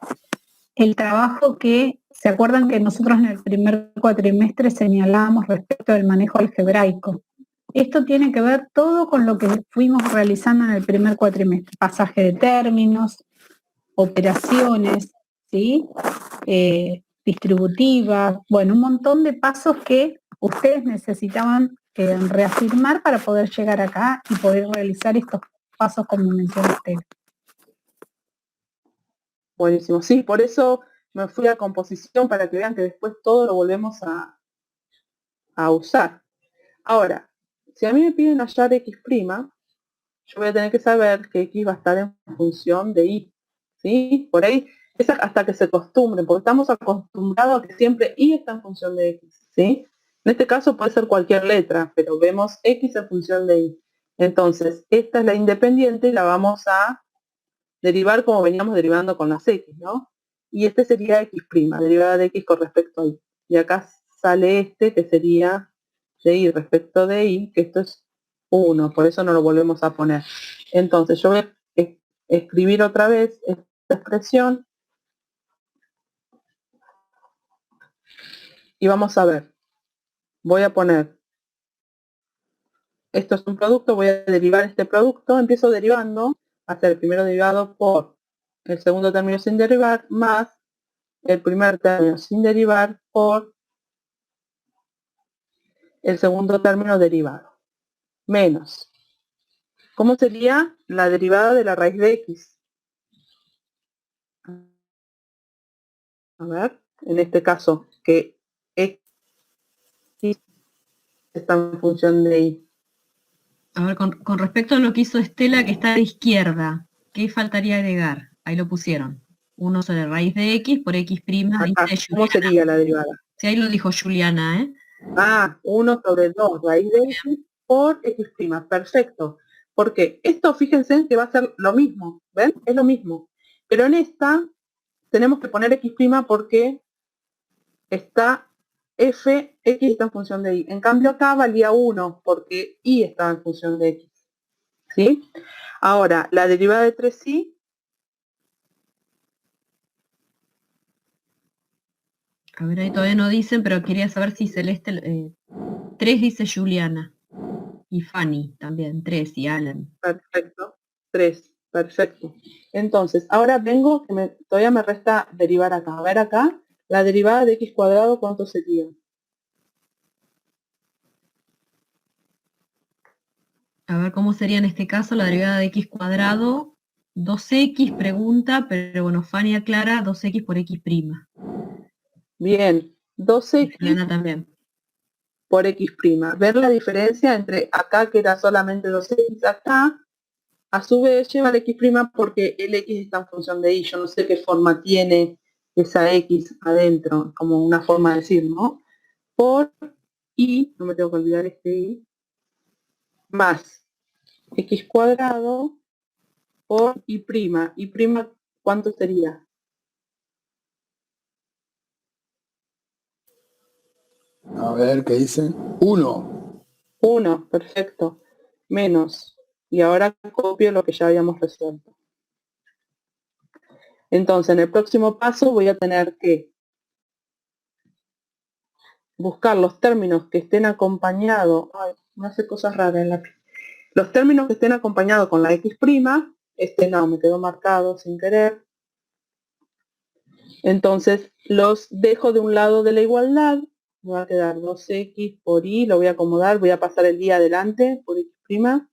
el trabajo que, ¿se acuerdan que nosotros en el primer cuatrimestre señalábamos respecto del manejo algebraico? Esto tiene que ver todo con lo que fuimos realizando en el primer cuatrimestre, pasaje de términos, operaciones, ¿sí? Distributivas, bueno, un montón de pasos que ustedes necesitaban reafirmar para poder llegar acá y poder realizar estos pasos como mencionaste. Buenísimo, sí, por eso me fui a composición para que vean que después todo lo volvemos a usar. Ahora, si a mí me piden hallar x', yo voy a tener que saber que x va a estar en función de y, ¿sí? Por ahí es hasta que se acostumbren, porque estamos acostumbrados a que siempre y está en función de x, ¿sí? En este caso puede ser cualquier letra, pero vemos x en función de y. Entonces, esta es la independiente y la vamos a derivar como veníamos derivando con las x, ¿no? Y este sería x', derivada de x con respecto a y. Y acá sale este que sería de y respecto de y, que esto es 1, por eso no lo volvemos a poner. Entonces yo voy a escribir otra vez esta expresión y vamos a ver. Voy a poner, esto es un producto, voy a derivar este producto, empiezo derivando, hacer el primero derivado por el segundo término sin derivar, más el primer término sin derivar por el segundo término derivado, menos ¿Cómo sería la derivada de la raíz de x? A ver, en este caso, que x está en función de y. A ver, con respecto a lo que hizo Estela, que está a la izquierda, ¿qué faltaría agregar? Ahí lo pusieron. 1 sobre raíz de x por x prima, Acá, dice ¿cómo Juliana. sería la derivada? Sí, ahí lo dijo Juliana, ¿eh? 1 sobre 2 raíz de x por x prima. Perfecto. Porque esto, fíjense que va a ser lo mismo. ¿Ven? Es lo mismo. Pero en esta tenemos que poner x prima porque está f, x está en función de y. En cambio acá valía 1 porque y estaba en función de x. ¿Sí? Ahora, la derivada de 3y. A ver, ahí todavía no dicen, pero quería saber si Celeste... 3 dice Juliana. Y Fanny también, 3 y Alan. Perfecto. 3. Perfecto. Entonces, ahora vengo, que todavía me resta derivar acá. A ver acá, la derivada de x cuadrado, ¿cuánto sería? A ver cómo sería en este caso la derivada de x cuadrado. 2x pregunta, pero bueno, Fanny aclara 2x por x prima. Bien, Y 2x Juliana también. por x prima. Ver la diferencia entre acá, que era solamente 2x, acá, a su vez lleva el x prima porque el x está en función de y. Yo no sé qué forma tiene esa x adentro, como una forma de decir, ¿no? Por y, no me tengo que olvidar este y, más x cuadrado por y prima. Y prima, ¿cuánto sería? A ver, ¿qué dice? 1. 1, perfecto. Menos. Y ahora copio lo que ya habíamos resuelto. Entonces, en el próximo paso voy a tener que buscar los términos que estén acompañados. Ay, me hace cosas raras en la... Los términos que estén acompañados con la x prima. Este no, me quedó marcado sin querer. Entonces, los dejo de un lado de la igualdad. Me va a quedar 2x por y, lo voy a acomodar, voy a pasar el y adelante por x prima,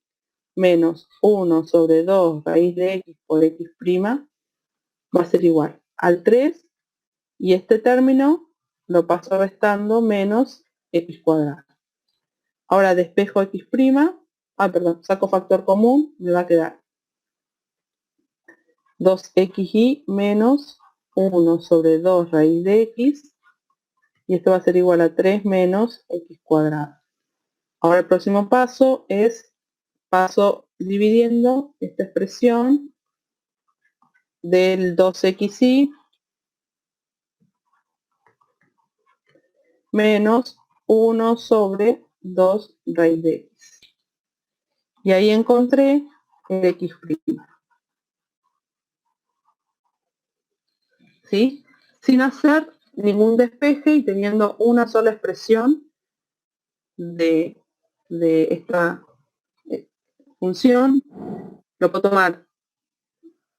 menos 1 sobre 2 raíz de x por x prima, va a ser igual al 3, y este término lo paso restando menos x cuadrado. Ahora despejo x prima, saco factor común, me va a quedar 2xy menos 1 sobre 2 raíz de x, y esto va a ser igual a 3 menos x cuadrado. Ahora el próximo paso es, paso dividiendo esta expresión del 2xy menos 1 sobre 2 raíz de x. Y ahí encontré el x prima. ¿Sí? Sin hacer ningún despeje y teniendo una sola expresión de esta función, lo puedo tomar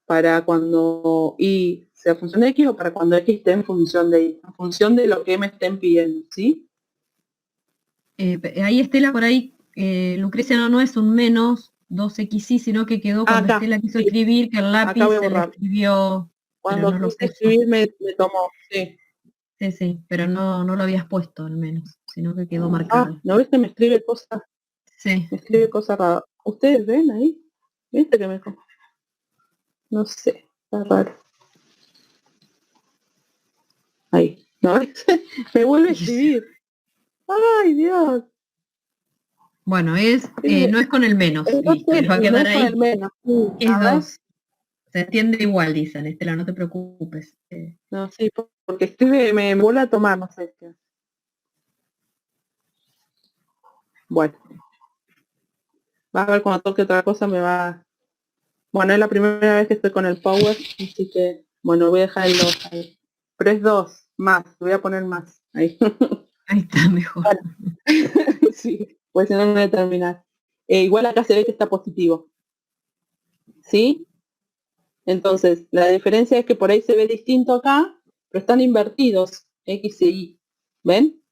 para cuando y sea función de x o para cuando x esté en función de y, en función de lo que me estén pidiendo, ¿sí? Ahí Estela por ahí, Lucrecia no es un menos 2xy, sino que quedó cuando Acá, Estela quiso sí. escribir que el lápiz Acá voy a se le borrar. escribió, pero Cuando no lo quise puso. escribir me tomó, sí. Sí, sí, pero no lo habías puesto al menos, sino que quedó Ah, marcado. ¿no ves que me escribe cosas? Sí. Me escribe cosas raras. ¿Ustedes ven ahí? ¿Viste que me... No sé, está raro. Ahí, ¿no ves? Me vuelve a escribir. ¡Ay, Dios! Bueno, no es con el menos, listo, Entonces, va a no quedar es con ahí. el menos. Sí, Es a ver. 2. Se entiende igual, dicen, Estela, no te preocupes. No, sí, porque escribe, me vuelve a tomar, no sé qué. Bueno, vas a ver cuando toque otra cosa me va... Bueno, es la primera vez que estoy con el Power, así que, bueno, voy a dejar el 2 ahí. Pero es 2, más, voy a poner más ahí. Ahí está mejor. Bueno. Sí, pues si no, no voy a terminar. Igual acá se ve que está positivo. ¿Sí? Entonces, la diferencia es que por ahí se ve distinto acá, pero están invertidos, X y Y. ¿Ven?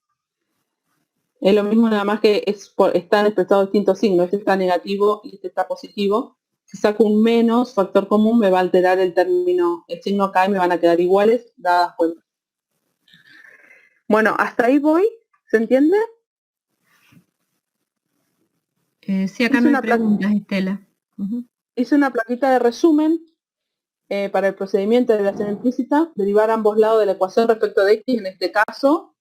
Es lo mismo, nada más que están expresados distintos signos. Este está negativo y este está positivo. Si saco un menos, factor común, me va a alterar el término, el signo acá y me van a quedar iguales, dadas cuenta. Bueno, hasta ahí voy. ¿Se entiende? Sí, acá no hay preguntas, Estela. Hice una plaquita de resumen para el procedimiento de derivación implícita, derivar ambos lados de la ecuación respecto de x, en este caso,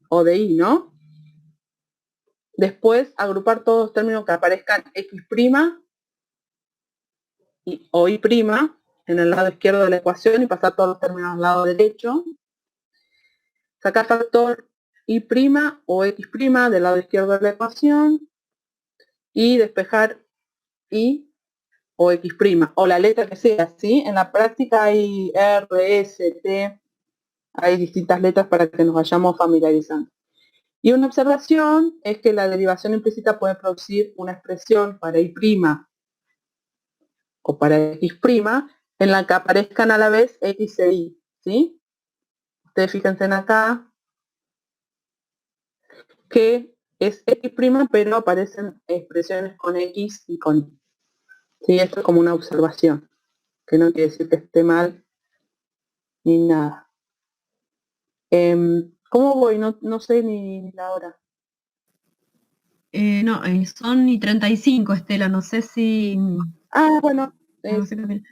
o de y, ¿no? Después, agrupar todos los términos que aparezcan x' o y' en el lado izquierdo de la ecuación y pasar todos los términos al lado derecho. Sacar factor y' o x' del lado izquierdo de la ecuación y despejar y o x', o la letra que sea, ¿sí? En la práctica hay R, S, T, hay distintas letras para que nos vayamos familiarizando. Y una observación es que la derivación implícita puede producir una expresión para y' o para x' en la que aparezcan a la vez x e y, ¿sí? Ustedes fíjense en acá que es x', pero aparecen expresiones con x y con y. ¿Sí? Esto es como una observación, que no quiere decir que esté mal ni nada. ¿Cómo voy? No sé ni la hora. No, son y 35, Estela, no sé si... Ah, bueno, no sé qué-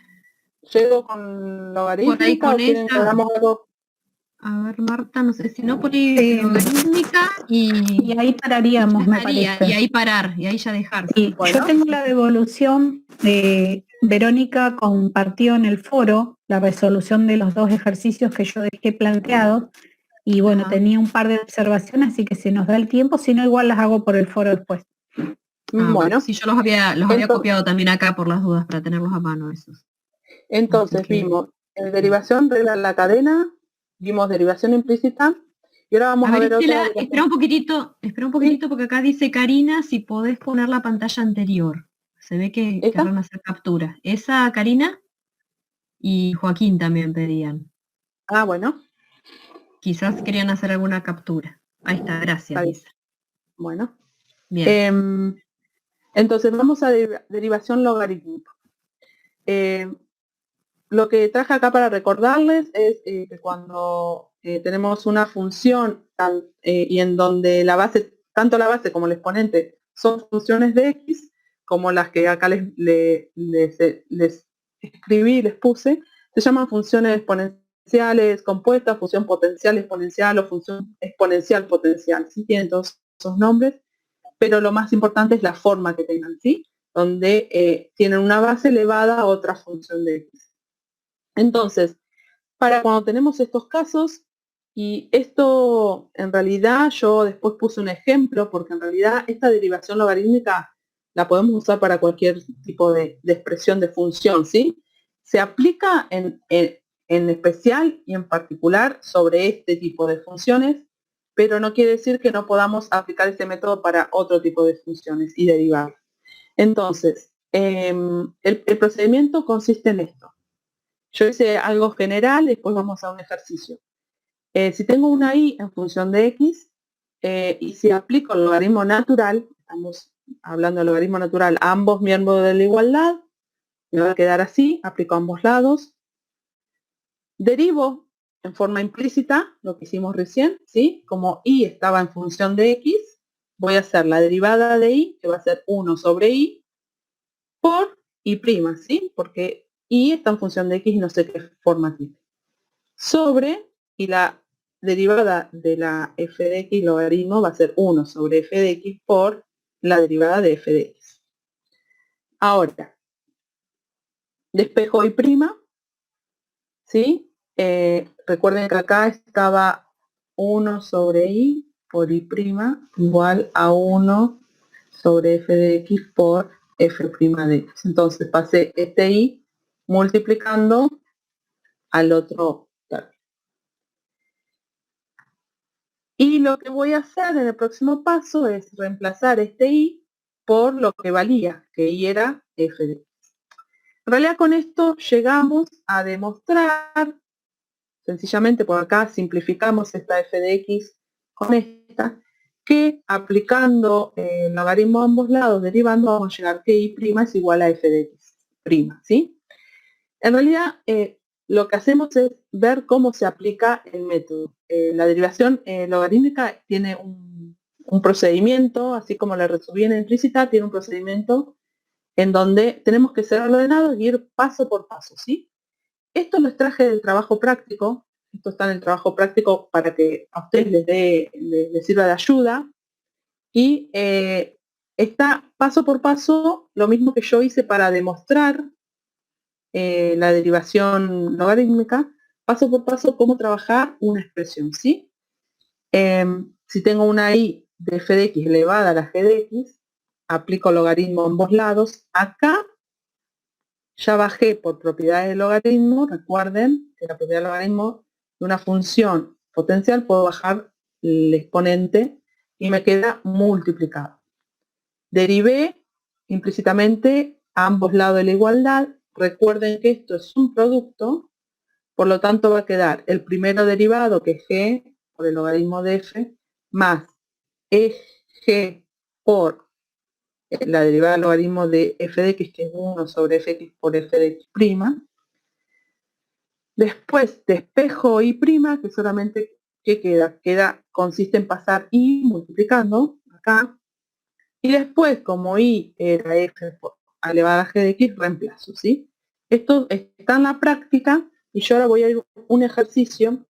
llego con logarítmica por ahí con o quieren que hagamos algo. A ver, Marta, no sé si no por ahí logarítmica Y ahí pararíamos, me parece. Y ahí parar, y ahí ya dejar. Sí, Bueno. yo tengo la devolución, Verónica compartió en el foro la resolución de los dos ejercicios que yo dejé planteados y bueno, Ajá. tenía un par de observaciones, así que si nos da el tiempo, si no igual las hago por el foro después. Bueno. Sí, yo los había copiado también acá por las dudas para tenerlos a mano esos. Entonces vimos derivación, regla de la cadena, vimos derivación implícita y ahora vamos a ver Estela, otra. espera un poquitito porque acá dice Karina si podés poner la pantalla anterior. Se ve que ¿Esta? querrán hacer captura. Esa Karina y Joaquín también pedían. Ah, bueno. Quizás querían hacer alguna captura. Ahí está, gracias, Lisa. Bueno. Bien. Entonces vamos a derivación logarítmica. Lo que traje acá para recordarles es que cuando tenemos una función y en donde la base, tanto la base como el exponente son funciones de x, como las que acá les escribí, les puse, se llaman funciones exponenciales compuestas, función potencial exponencial o función exponencial potencial. ¿Sí? Tienen todos esos nombres, pero lo más importante es la forma que tengan, ¿sí? Donde tienen una base elevada a otra función de x. Entonces, para cuando tenemos estos casos, y esto en realidad yo después puse un ejemplo, porque en realidad esta derivación logarítmica la podemos usar para cualquier tipo de expresión de función, ¿sí? Se aplica en especial y en particular sobre este tipo de funciones, pero no quiere decir que no podamos aplicar este método para otro tipo de funciones y derivar. Entonces, el procedimiento consiste en esto. Yo hice algo general, después vamos a un ejercicio. Si tengo una y en función de x, y si aplico el logaritmo natural, estamos hablando del logaritmo natural a ambos miembros de la igualdad, me va a quedar así, aplico a ambos lados. Derivo en forma implícita lo que hicimos recién, ¿sí? Como y estaba en función de x, voy a hacer la derivada de y, que va a ser 1 sobre y, por y', ¿sí? Porque y está en función de x y no sé qué forma tiene. Sobre, y la derivada de la f de x logaritmo va a ser 1 sobre f de x por la derivada de f de x. Ahora, despejo y', ¿sí? Recuerden que acá estaba 1 sobre y por y' igual a 1 sobre f de x por f' de x. Entonces pasé este y multiplicando al otro término. Y lo que voy a hacer en el próximo paso es reemplazar este y por lo que valía, que y era f de x. En realidad con esto llegamos a demostrar, sencillamente por acá simplificamos esta f de x con esta, que aplicando el logaritmo a ambos lados, derivando, vamos a llegar que y' es igual a f de x', ¿sí? En realidad, lo que hacemos es ver cómo se aplica el método. La derivación logarítmica tiene un procedimiento, así como la resolución implícita tiene un procedimiento en donde tenemos que ser ordenados y ir paso por paso, ¿sí? Esto lo extraje del trabajo práctico. Esto está en el trabajo práctico para que a ustedes les sirva de ayuda. Y está paso por paso lo mismo que yo hice para demostrar la derivación logarítmica, paso por paso cómo trabajar una expresión, ¿sí? Si tengo una i de f de x elevada a la g de x, aplico logaritmo a ambos lados. Acá ya bajé por propiedades de logaritmo. Recuerden que la propiedad de logaritmo de una función potencial puedo bajar el exponente y me queda multiplicado. Derivé implícitamente a ambos lados de la igualdad. Recuerden que esto es un producto, por lo tanto va a quedar el primero derivado, que es g, por el logaritmo de f, más g por la derivada del logaritmo de f de x, que es 1 sobre fx por f de x'. Después despejo y', que solamente ¿qué queda? Consiste en pasar y multiplicando acá. Y después, como y era f elevada a g de x, reemplazo, ¿sí? Esto está en la práctica y yo ahora voy a ir a un ejercicio.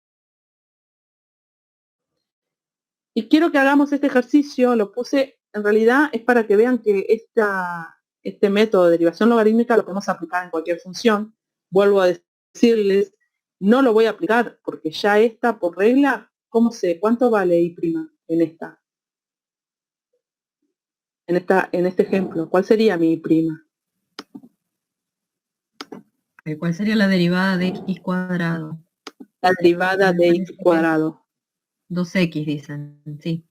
Y quiero que hagamos este ejercicio, lo puse, en realidad es para que vean que este método de derivación logarítmica lo podemos aplicar en cualquier función. Vuelvo a decirles, no lo voy a aplicar porque ya esta por regla, ¿cómo sé? ¿Cuánto vale y' en esta? En este ejemplo, ¿cuál sería mi y'? ¿Cuál sería la derivada de x cuadrado? La derivada de x cuadrado. 2x dicen, sí.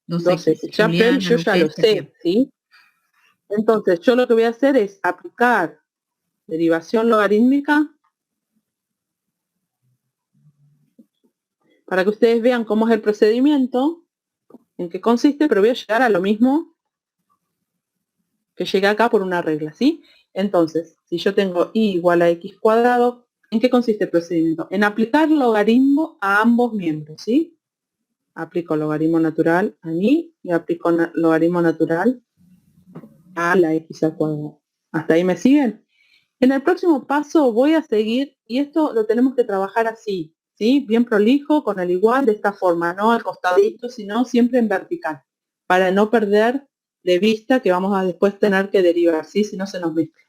2x. Ya, pero yo ya lo sé, ¿sí? Entonces, yo lo que voy a hacer es aplicar derivación logarítmica para que ustedes vean cómo es el procedimiento, en qué consiste, pero voy a llegar a lo mismo que llegué acá por una regla, ¿sí? Entonces, si yo tengo y igual a x cuadrado, ¿en qué consiste el procedimiento? En aplicar logaritmo a ambos miembros, ¿sí? Aplico logaritmo natural a y aplico logaritmo natural a la x al cuadrado. ¿Hasta ahí me siguen? En el próximo paso voy a seguir, y esto lo tenemos que trabajar así, ¿sí? Bien prolijo, con el igual, de esta forma, no al costadito, sino siempre en vertical, para no perder de vista que vamos a después tener que derivar, ¿sí? Si no se nos mezcla.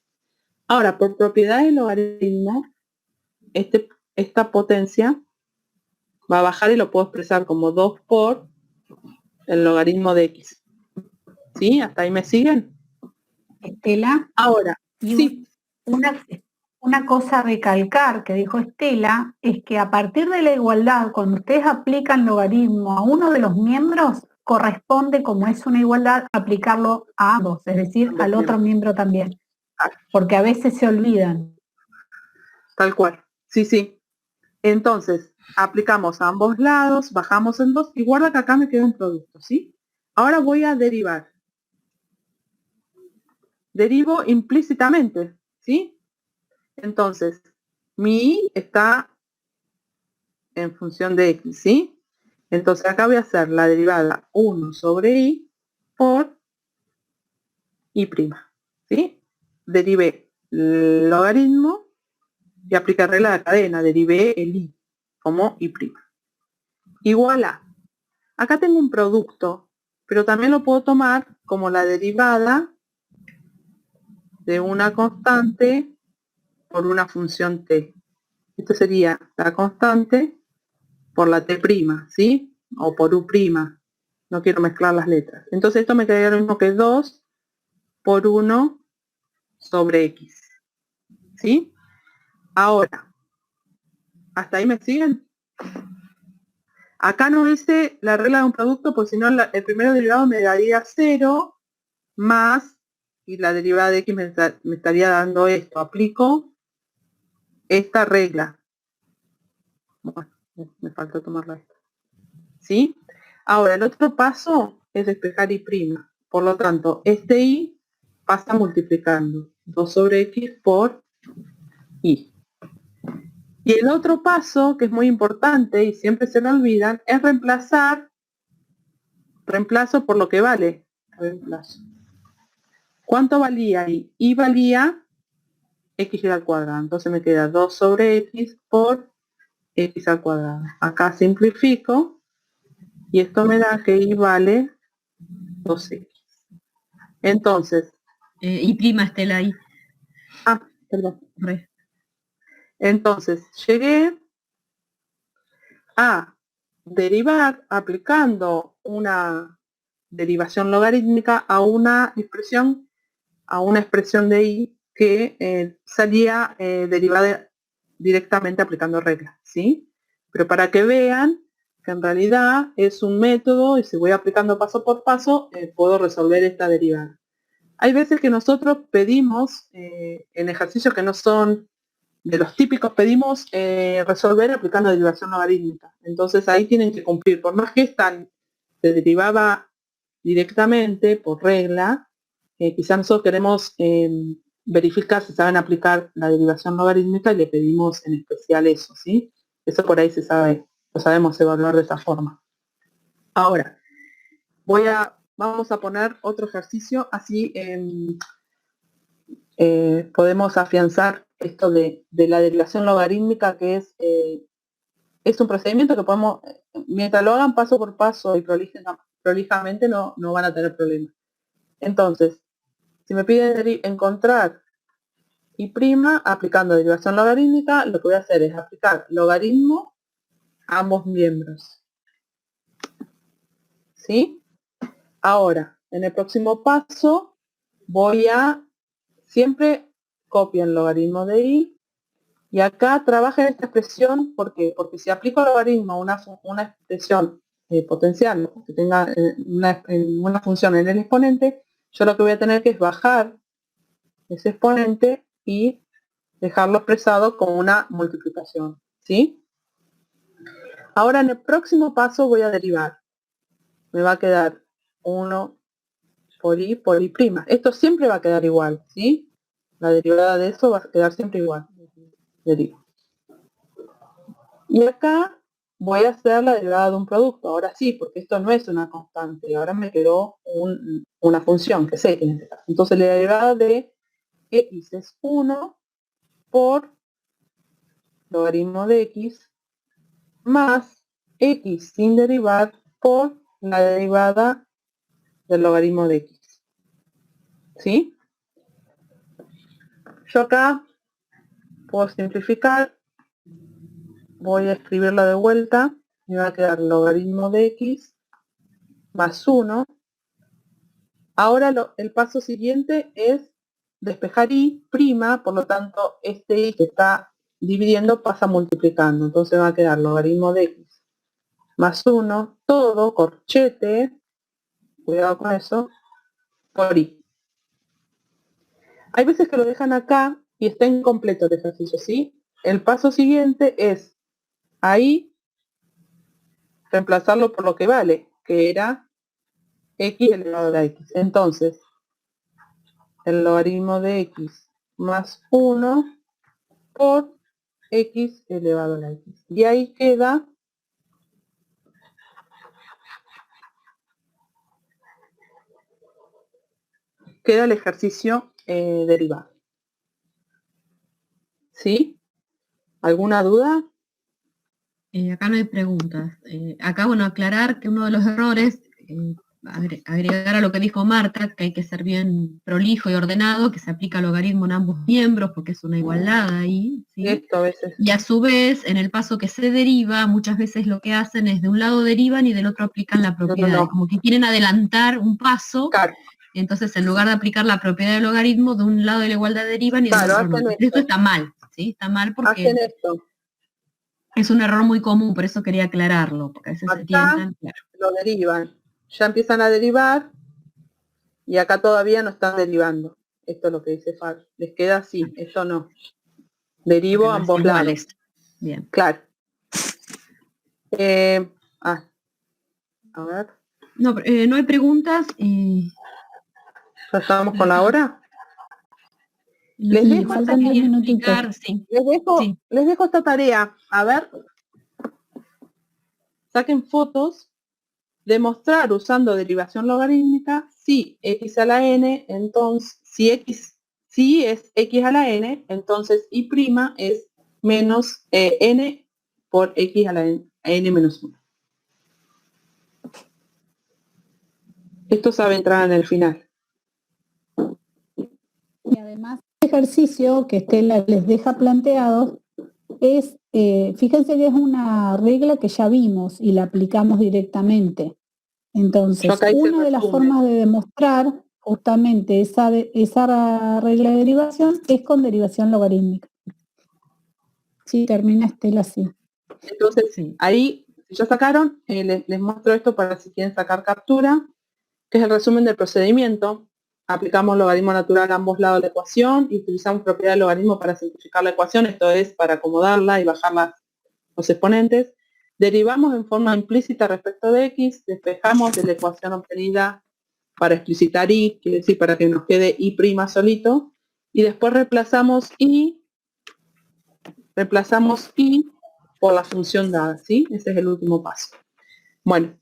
Ahora, por propiedad del logaritmo, esta potencia va a bajar y lo puedo expresar como 2 por el logaritmo de x. ¿Sí? ¿Hasta ahí me siguen? Estela. Ahora, y sí. Una cosa a recalcar que dijo Estela es que a partir de la igualdad, cuando ustedes aplican logaritmo a uno de los miembros, corresponde, como es una igualdad, aplicarlo a ambos, es decir, al otro miembro también, porque a veces se olvidan. Tal cual, sí, sí. Entonces, aplicamos a ambos lados, bajamos en 2 y guarda que acá me queda un producto, ¿sí? Ahora voy a derivar. Derivo implícitamente, ¿sí? Entonces, mi y está en función de x, ¿sí? Entonces acá voy a hacer la derivada 1 sobre y por y', ¿sí? Derivé el logaritmo y apliqué regla de cadena, derivé el y como y'. Igual a. Acá tengo un producto, pero también lo puedo tomar como la derivada de una constante por una función t. Esto sería la constante por la t', ¿sí? O por u'. No quiero mezclar las letras. Entonces esto me quedaría lo mismo que 2 por 1 sobre x. ¿Sí? Ahora, ¿hasta ahí me siguen? Acá no hice la regla de un producto, porque si no el primer derivado me daría 0 más, y la derivada de x me estaría dando esto. Aplico esta regla. Bueno, me faltó tomarla esta. ¿Sí? Ahora, el otro paso es despejar y prima. Por lo tanto, este y pasa multiplicando 2 sobre x por y. Y el otro paso, que es muy importante y siempre se lo olvidan, es reemplazo por lo que vale. Reemplazo. ¿Cuánto valía y? Y valía x al cuadrado. Entonces me queda 2 sobre x por x al cuadrado. Acá simplifico y esto me da que y vale 2x. Entonces, Y prima, Estela, ahí. perdón. Re. Entonces, llegué a derivar aplicando una derivación logarítmica a una expresión de y que salía derivada directamente aplicando reglas, ¿sí? Pero para que vean que en realidad es un método y si voy aplicando paso por paso, puedo resolver esta derivada. Hay veces que nosotros pedimos, en ejercicios que no son de los típicos, pedimos resolver aplicando derivación logarítmica. Entonces ahí tienen que cumplir, por más que esta se derivaba directamente por regla, quizás nosotros queremos verificar si saben aplicar la derivación logarítmica y le pedimos en especial eso, ¿sí? Eso por ahí se sabe, lo sabemos evaluar de esa forma. Ahora, vamos a poner otro ejercicio, así podemos afianzar esto de la derivación logarítmica, que es un procedimiento que podemos, mientras lo hagan paso por paso y prolijamente, no van a tener problemas. Entonces, si me piden encontrar y prima aplicando derivación logarítmica, lo que voy a hacer es aplicar logaritmo a ambos miembros. ¿Sí? Ahora, en el próximo paso, siempre copio el logaritmo de y acá trabaja en esta expresión. ¿Por qué? Porque si aplico logaritmo a una expresión potencial que tenga una función en el exponente, yo lo que voy a tener que es bajar ese exponente y dejarlo expresado como una multiplicación, ¿sí? Ahora en el próximo paso voy a derivar. Me va a quedar 1 por y prima. Esto siempre va a quedar igual, ¿sí? La derivada de eso va a quedar siempre igual. Derivo. Y acá voy a hacer la derivada de un producto. Ahora sí, porque esto no es una constante. Ahora me quedó una función, que es x en este caso. Entonces la derivada de x es 1 por logaritmo de x más x sin derivar por la derivada del logaritmo de x. ¿Sí? Yo acá puedo simplificar, voy a escribirlo de vuelta, me va a quedar logaritmo de x más 1. Ahora el paso siguiente es despejar y prima, por lo tanto este y que está dividiendo pasa multiplicando, entonces va a quedar logaritmo de x más 1, todo corchete, cuidado con eso, por y. Hay veces que lo dejan acá y está incompleto el ejercicio, ¿sí? El paso siguiente es ahí reemplazarlo por lo que vale, que era x elevado a la x. Entonces, el logaritmo de x más 1 por x elevado a la x. Y ahí queda el ejercicio derivado. ¿Sí? ¿Alguna duda? Acá no hay preguntas. Acá, bueno, aclarar que uno de los errores, agregar a lo que dijo Marta, que hay que ser bien prolijo y ordenado, que se aplica logaritmo en ambos miembros, porque es una igualdad ahí, ¿sí? Esto a veces. Y a su vez, en el paso que se deriva, muchas veces lo que hacen es de un lado derivan y del otro aplican la propiedad. No. Como que quieren adelantar un paso, Claro. Entonces en lugar de aplicar la propiedad del logaritmo, de un lado de la igualdad derivan y del otro no. Esto está mal, ¿sí? Está mal porque es un error muy común, por eso quería aclararlo, porque a veces se tientan. Claro. Lo derivan. Ya empiezan a derivar y acá todavía no están derivando. Esto es lo que dice Far. Les queda así, esto no. Derivo a ambos lados. Bien. Claro. A ver, No, no hay preguntas. ¿ya estamos con la hora? No Les sé si dejo, faltan 10 quería minutitos. explicar, sí. Sí. Les dejo esta tarea. A ver, saquen fotos, demostrar usando derivación logarítmica si x a la n, entonces, si es x a la n, entonces y' es menos n por x a la n menos 1. Esto sabe entrar en el final. Y además, el ejercicio que Estela les deja planteado es, fíjense que es una regla que ya vimos y la aplicamos directamente. Entonces, Yo acá hice una de las resumen. formas de demostrar justamente esa regla de derivación es con derivación logarítmica. Sí, termina Estela así. Entonces, Sí. ahí, si ya sacaron, les muestro esto para si quieren sacar captura, que es el resumen del procedimiento. Aplicamos logaritmo natural a ambos lados de la ecuación y utilizamos propiedad del logaritmo para simplificar la ecuación, esto es, para acomodarla y bajar los exponentes. Derivamos en forma implícita respecto de x, despejamos de la ecuación obtenida para explicitar y, quiere decir para que nos quede y' solito, y después reemplazamos y por la función dada, ¿sí? Ese es el último paso. Bueno,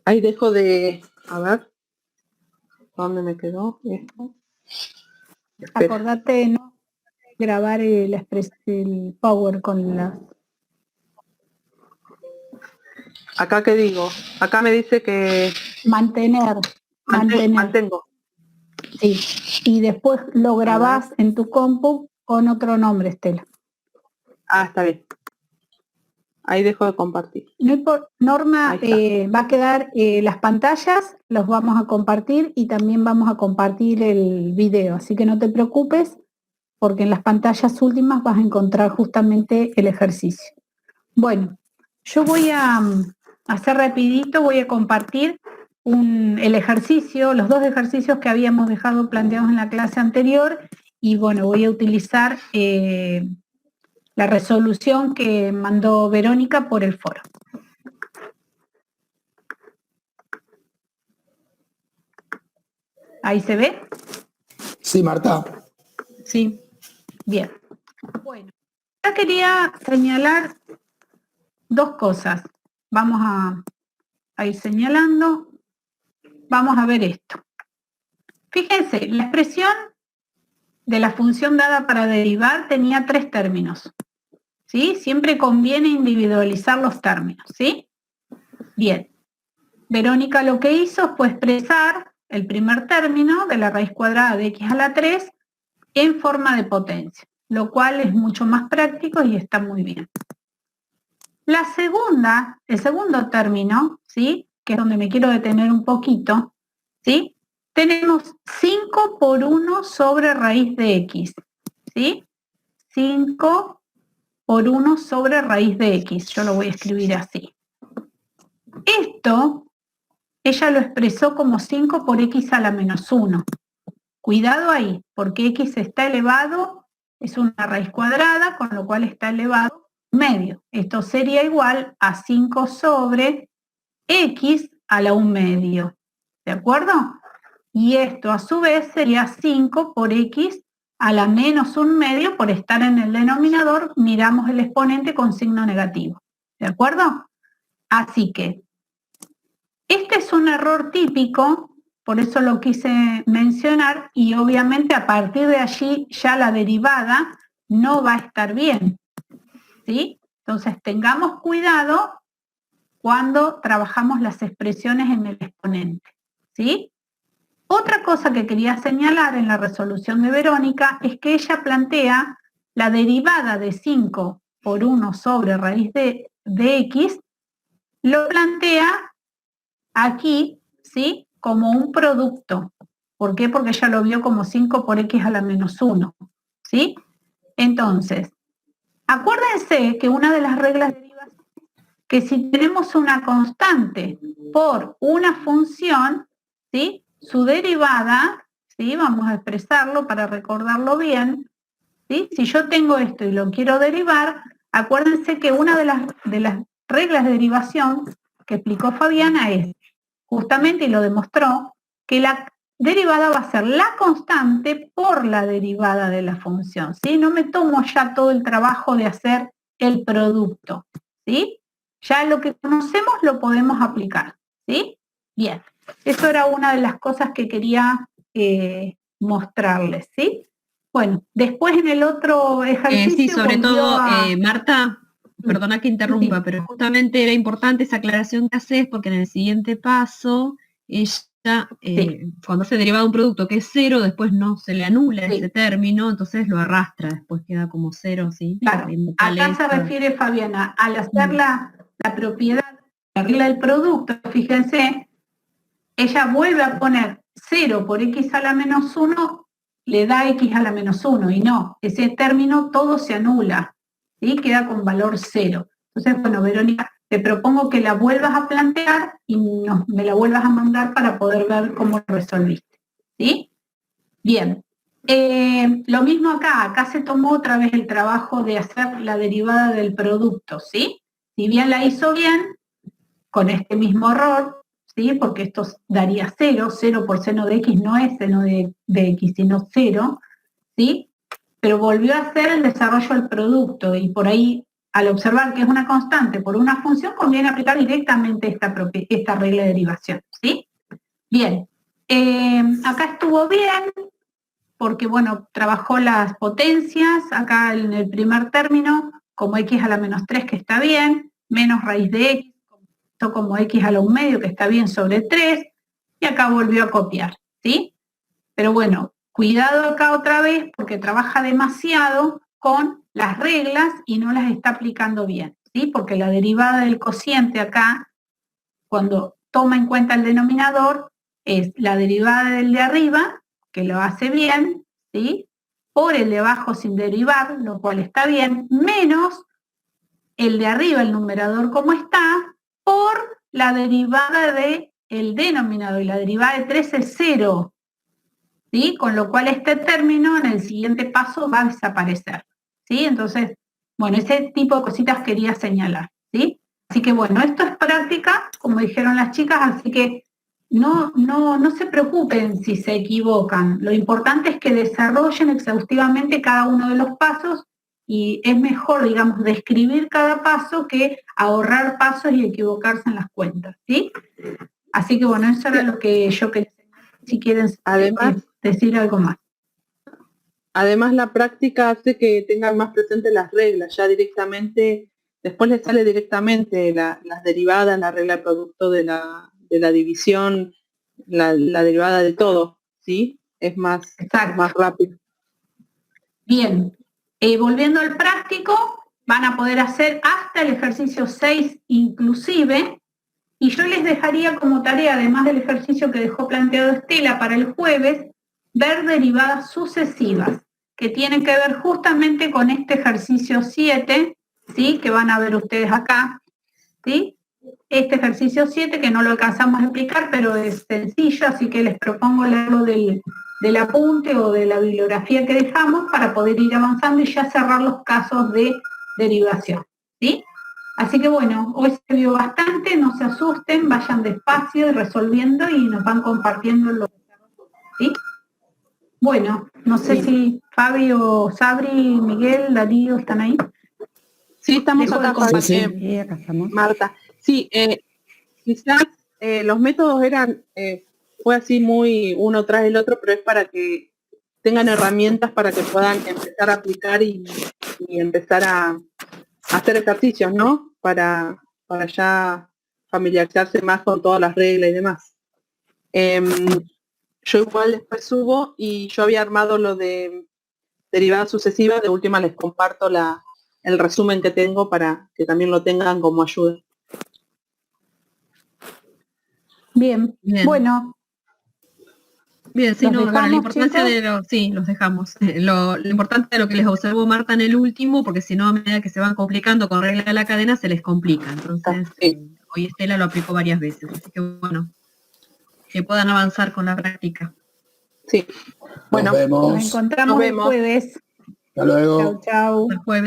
ahí dejo de, a ver, ¿dónde me quedó esto? Espera. Acordate de no grabar el Power con la... Acá qué digo, acá me dice que Mantener. mantengo. Sí. Y después lo grabás en tu compu con otro nombre, Estela. Ah, está bien. Ahí dejo de compartir. Norma, Ahí va a quedar las pantallas, los vamos a compartir y también vamos a compartir el video, así que no te preocupes porque en las pantallas últimas vas a encontrar justamente el ejercicio. Bueno, yo voy a hacer rapidito, voy a compartir el ejercicio, los dos ejercicios que habíamos dejado planteados en la clase anterior y bueno, voy a utilizar la resolución que mandó Verónica por el foro. ¿Ahí se ve? Sí, Marta. Sí. Bien. Bueno, ya quería señalar dos cosas. Vamos a ir señalando. Vamos a ver esto. Fíjense, la expresión de la función dada para derivar tenía 3 términos. ¿Sí? Siempre conviene individualizar los términos. ¿Sí? Bien. Verónica lo que hizo fue expresar el primer término de la raíz cuadrada de x a la 3 en forma de potencia, lo cual es mucho más práctico y está muy bien. El segundo término, ¿sí? Que es donde me quiero detener un poquito, ¿sí? Tenemos 5 por 1 sobre raíz de x, ¿sí? 5 por 1 sobre raíz de x, yo lo voy a escribir así. Esto, ella lo expresó como 5 por x a la menos 1. Cuidado ahí, porque x está elevado, es una raíz cuadrada, con lo cual está elevado medio. Esto sería igual a 5 sobre x a la 1 medio. ¿De acuerdo? Y esto a su vez sería 5 por x a la menos 1 medio, por estar en el denominador, miramos el exponente con signo negativo. ¿De acuerdo? Así que, este es un error típico, por eso lo quise mencionar, y obviamente a partir de allí ya la derivada no va a estar bien, ¿sí? Entonces tengamos cuidado cuando trabajamos las expresiones en el exponente, ¿sí? Otra cosa que quería señalar en la resolución de Verónica es que ella plantea la derivada de 5 por 1 sobre raíz de x, lo plantea aquí, ¿sí? Como un producto. ¿Por qué? Porque ella lo vio como 5 por x a la menos 1, ¿sí? Entonces, acuérdense que una de las reglas de derivación que si tenemos una constante por una función, ¿sí? Su derivada, ¿sí? Vamos a expresarlo para recordarlo bien, ¿sí? Si yo tengo esto y lo quiero derivar, acuérdense que una de las reglas de derivación que explicó Fabiana es justamente, y lo demostró, que la derivada va a ser la constante por la derivada de la función, ¿sí? No me tomo ya todo el trabajo de hacer el producto, ¿sí? Ya lo que conocemos lo podemos aplicar, ¿sí? Bien, eso era una de las cosas que quería mostrarles, ¿sí? Bueno, después en el otro ejercicio... Sí, sobre todo, Marta, perdona que interrumpa, Sí. pero justamente era importante esa aclaración que haces, porque en el siguiente paso, ella, cuando se deriva de un producto que es 0, después no se le anula ese término, entonces lo arrastra, después queda como 0, ¿sí? Claro, acá se refiere Fabiana, al hacer la propiedad, la regla del producto, fíjense, ella vuelve a poner 0 por x a la menos 1, le da x a la menos 1, y no, ese término todo se anula, ¿sí? Queda con valor 0. Entonces, bueno, Verónica, te propongo que la vuelvas a plantear y me la vuelvas a mandar para poder ver cómo lo resolviste, ¿sí? Bien. Lo mismo acá se tomó otra vez el trabajo de hacer la derivada del producto, ¿sí? Si bien la hizo bien, con este mismo error, ¿sí? Porque esto daría 0 por seno de x no es seno de x, sino 0, ¿sí? Pero volvió a hacer el desarrollo del producto, y por ahí, al observar que es una constante por una función, conviene aplicar directamente esta regla de derivación, ¿sí? Bien, acá estuvo bien, porque, bueno, trabajó las potencias, acá en el primer término, como x a la menos 3, que está bien, menos raíz de x, como x a la 1/2, que está bien, sobre 3, y acá volvió a copiar, ¿sí? Pero bueno, cuidado acá otra vez, porque trabaja demasiado con las reglas y no las está aplicando bien, ¿sí? Porque la derivada del cociente acá, cuando toma en cuenta el denominador, es la derivada del de arriba, que lo hace bien, ¿sí? Por el de abajo sin derivar, lo cual está bien, menos el de arriba, el numerador como está, por la derivada del denominador, y la derivada de 3 es 0, ¿sí? Con lo cual este término en el siguiente paso va a desaparecer, ¿sí? Entonces, bueno, ese tipo de cositas quería señalar, ¿sí? Así que bueno, esto es práctica, como dijeron las chicas, así que no se preocupen si se equivocan. Lo importante es que desarrollen exhaustivamente cada uno de los pasos, y es mejor, digamos, describir cada paso que ahorrar pasos y equivocarse en las cuentas, ¿sí? Así que bueno, eso era lo que yo quería decir. Si quieren decir algo más. Además, la práctica hace que tengan más presente las reglas, ya directamente, después les sale directamente las derivadas, la regla de producto de la división, la derivada de todo, ¿sí? Es más rápido. Bien, volviendo al práctico, van a poder hacer hasta el ejercicio 6 inclusive, y yo les dejaría como tarea, además del ejercicio que dejó planteado Estela para el jueves, ver derivadas sucesivas, que tienen que ver justamente con este ejercicio 7, ¿sí? Que van a ver ustedes acá, ¿sí? Este ejercicio 7, que no lo alcanzamos a explicar, pero es sencillo, así que les propongo leerlo del apunte o de la bibliografía que dejamos para poder ir avanzando y ya cerrar los casos de derivación, ¿sí? Así que bueno, hoy se vio bastante, no se asusten, vayan despacio y resolviendo, y nos van compartiendo los desarrollos, ¿sí? Bueno, no sé si Fabio, Sabri, Miguel, Darío están ahí. Sí, estamos acá, acá estamos. Marta. Sí, quizás los métodos fue así muy uno tras el otro, pero es para que tengan herramientas para que puedan empezar a aplicar y empezar a hacer ejercicios, ¿no? Para ya familiarizarse más con todas las reglas y demás. Yo igual después subo, y yo había armado lo de derivadas sucesivas. De última les comparto el resumen que tengo para que también lo tengan como ayuda. Bien. Bueno. Bien, sí, no, dejamos, la importancia chicos? los dejamos. Lo importante de lo que les observó Marta en el último, porque si no, a medida que se van complicando con regla de la cadena, se les complica. Entonces, hoy Estela lo aplicó varias veces, así que bueno, que puedan avanzar con la práctica. Sí. Bueno, nos vemos. Nos encontramos el jueves. Hasta luego. Chau, chau. El jueves.